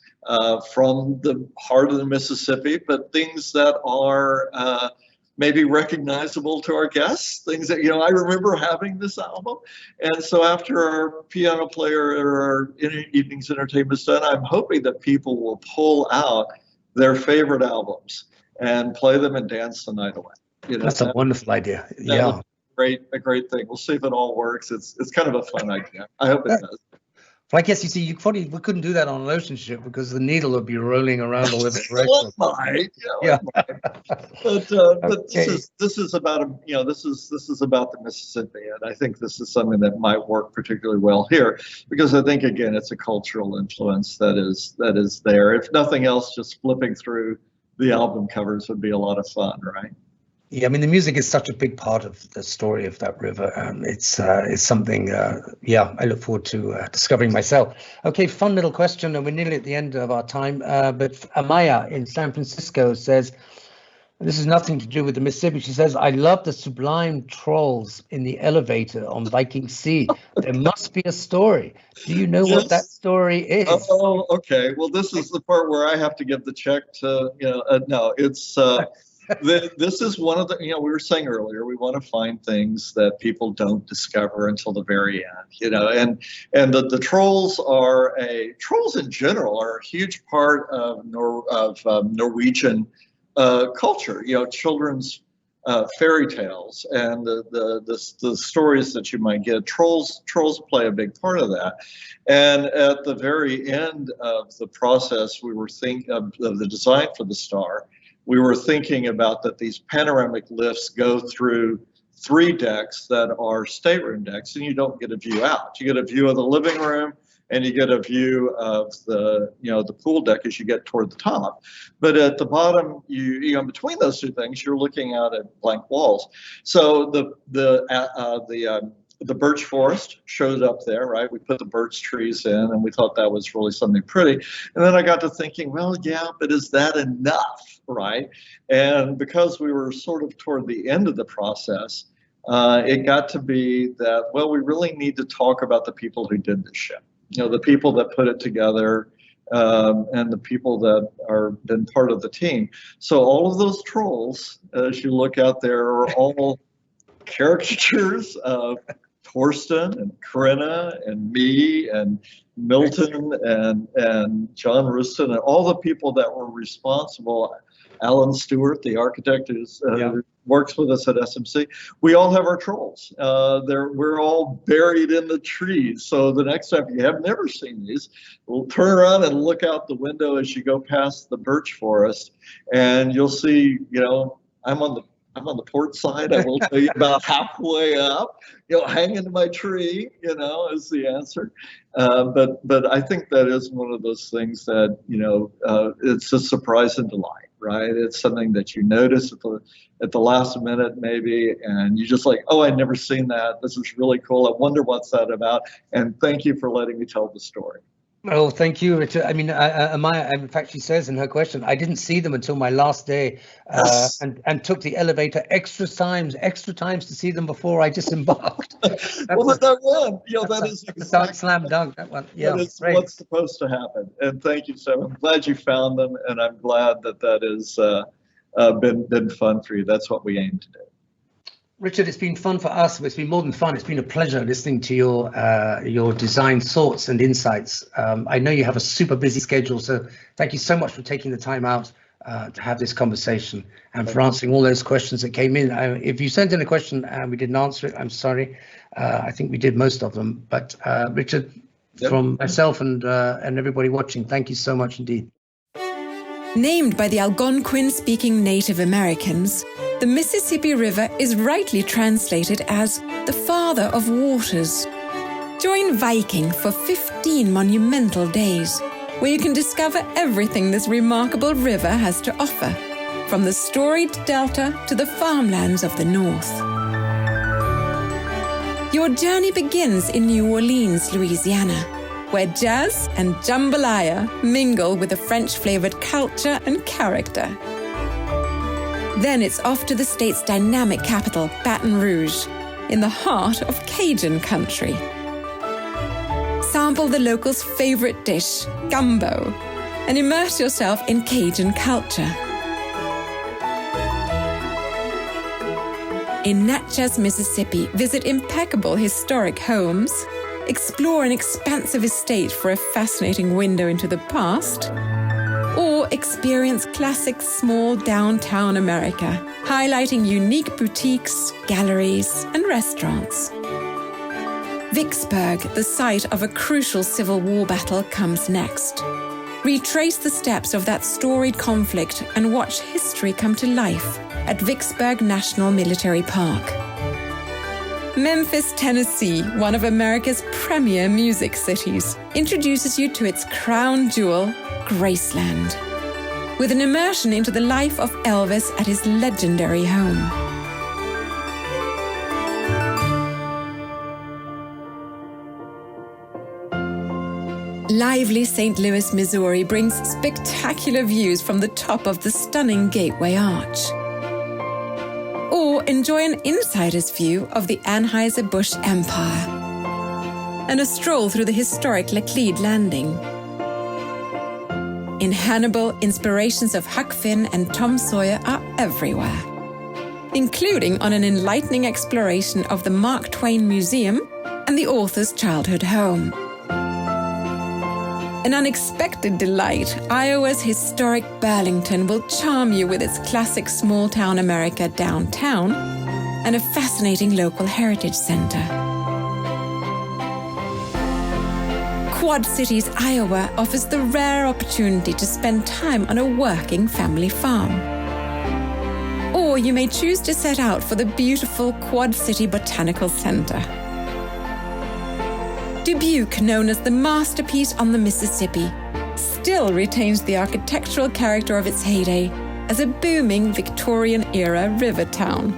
from the heart of the Mississippi, but things that are maybe recognizable to our guests, things that, I remember having this album. And so after our piano player or our evening's entertainment is done, I'm hoping that people will pull out their favorite albums and play them and dance the night away. That's a wonderful idea. Yeah. A great thing. We'll see if it all works. It's kind of a fun idea. I hope it does. Well, I guess you see, we couldn't do that on an ocean ship because the needle would be rolling around all over the It might. Yeah. But okay. This is about this is about the Mississippi, and I think this is something that might work particularly well here because I think again it's a cultural influence that is there. If nothing else, just flipping through the album covers would be a lot of fun, right? Yeah, I mean, the music is such a big part of the story of that river. It's something, I look forward to discovering myself. Okay, fun little question, and we're nearly at the end of our time. But Amaya in San Francisco says, this is nothing to do with the Mississippi. She says, I love the sublime trolls in the elevator on Viking Sea. There must be a story. Do you know what that story is? Oh, okay. Well, this is the part where I have to give the check to, no, it's... this is one of the, we were saying earlier, we want to find things that people don't discover until the very end, and the trolls trolls in general are a huge part of Norwegian culture, children's fairy tales and the stories that you might get. Trolls play a big part of that. And at the very end of the process, we were thinking of the design for the star. We were thinking about that these panoramic lifts go through 3 decks that are stateroom decks, and you don't get a view out. You get a view of the living room, and you get a view of the pool deck as you get toward the top. But at the bottom, you between those 2 things, you're looking out at blank walls. So the birch forest showed up there, right? We put the birch trees in, and we thought that was really something pretty. And then I got to thinking, well, yeah, but is that enough, right? And because we were sort of toward the end of the process, it got to be that, well, we really need to talk about the people who did this ship. The people that put it together, and the people that are been part of the team. So all of those trolls, as you look out there, are all caricatures of Torstein and Corinna and me and Milton and John Rustin and all the people that were responsible. Alan Stewart, the architect who works with us at SMC, we all have our trolls. We're all buried in the trees. So the next time, if you have never seen these, we'll turn around and look out the window as you go past the birch forest, and you'll see, I'm on the port side. I will tell you about halfway up, hanging to my tree, is the answer. But I think that is one of those things that, it's a surprise and delight, right? It's something that you notice at the last minute maybe, and you just like, oh, I'd never seen that. This is really cool. I wonder what's that about. And thank you for letting me tell the story. Oh, thank you, Richard. I mean, Amaya, in fact, she says in her question, I didn't see them until my last day, and took the elevator extra times to see them before I disembarked. Well, that one, that is exactly, slam dunk. That one, yeah. That is what's supposed to happen. And thank you, Sam. I'm glad you found them, and I'm glad that has been fun for you. That's what we aim to do. Richard, it's been fun for us, but it's been more than fun. It's been a pleasure listening to your design thoughts and insights. I know you have a super busy schedule, so thank you so much for taking the time out to have this conversation and for answering all those questions that came in. If you sent in a question and we didn't answer it, I'm sorry. I think we did most of them. But Richard, from myself and everybody watching, thank you so much indeed. Named by the Algonquin-speaking Native Americans, The Mississippi River is rightly translated as the father of waters. Join Viking for 15 monumental days, where you can discover everything this remarkable river has to offer, from the storied delta to the farmlands of the north. Your journey begins in New Orleans, Louisiana, where jazz and jambalaya mingle with the French-flavored culture and character. Then it's off to the state's dynamic capital, Baton Rouge, in the heart of Cajun country. Sample the locals' favorite dish, gumbo, and immerse yourself in Cajun culture. In Natchez, Mississippi, visit impeccable historic homes, explore an expansive estate for a fascinating window into the past, or experience classic small downtown America, highlighting unique boutiques, galleries, and restaurants. Vicksburg, the site of a crucial Civil War battle, comes next. Retrace the steps of that storied conflict and watch history come to life at Vicksburg National Military Park. Memphis, Tennessee, one of America's premier music cities, introduces you to its crown jewel, Graceland, with an immersion into the life of Elvis at his legendary home. Lively St. Louis, Missouri brings spectacular views from the top of the stunning Gateway Arch. Or enjoy an insider's view of the Anheuser-Busch Empire and a stroll through the historic Laclede Landing. In Hannibal, inspirations of Huck Finn and Tom Sawyer are everywhere, including on an enlightening exploration of the Mark Twain Museum and the author's childhood home. An unexpected delight, Iowa's historic Burlington will charm you with its classic small-town America downtown and a fascinating local heritage center. Quad Cities, Iowa offers the rare opportunity to spend time on a working family farm. Or you may choose to set out for the beautiful Quad City Botanical Center. Dubuque, known as the masterpiece on the Mississippi, still retains the architectural character of its heyday as a booming Victorian-era river town.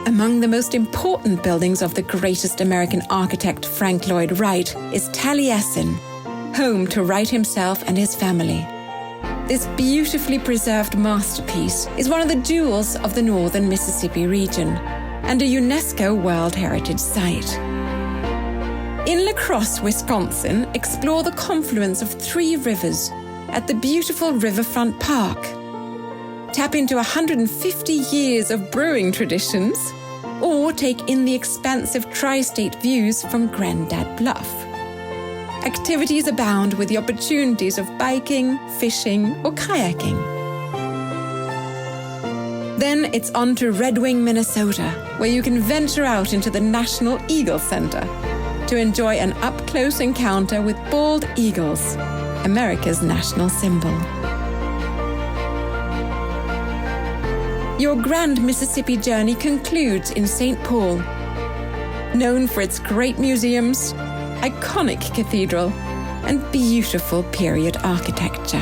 Among the most important buildings of the greatest American architect Frank Lloyd Wright is Taliesin, home to Wright himself and his family. This beautifully preserved masterpiece is one of the jewels of the northern Mississippi region and a UNESCO World Heritage Site. In La Crosse, Wisconsin, explore the confluence of 3 rivers at the beautiful Riverfront Park. Tap into 150 years of brewing traditions, or take in the expansive tri-state views from Grandad Bluff. Activities abound with the opportunities of biking, fishing, or kayaking. Then it's on to Red Wing, Minnesota, where you can venture out into the National Eagle Center to enjoy an up-close encounter with bald eagles, America's national symbol. Your grand Mississippi journey concludes in St. Paul, known for its great museums, iconic cathedral, and beautiful period architecture.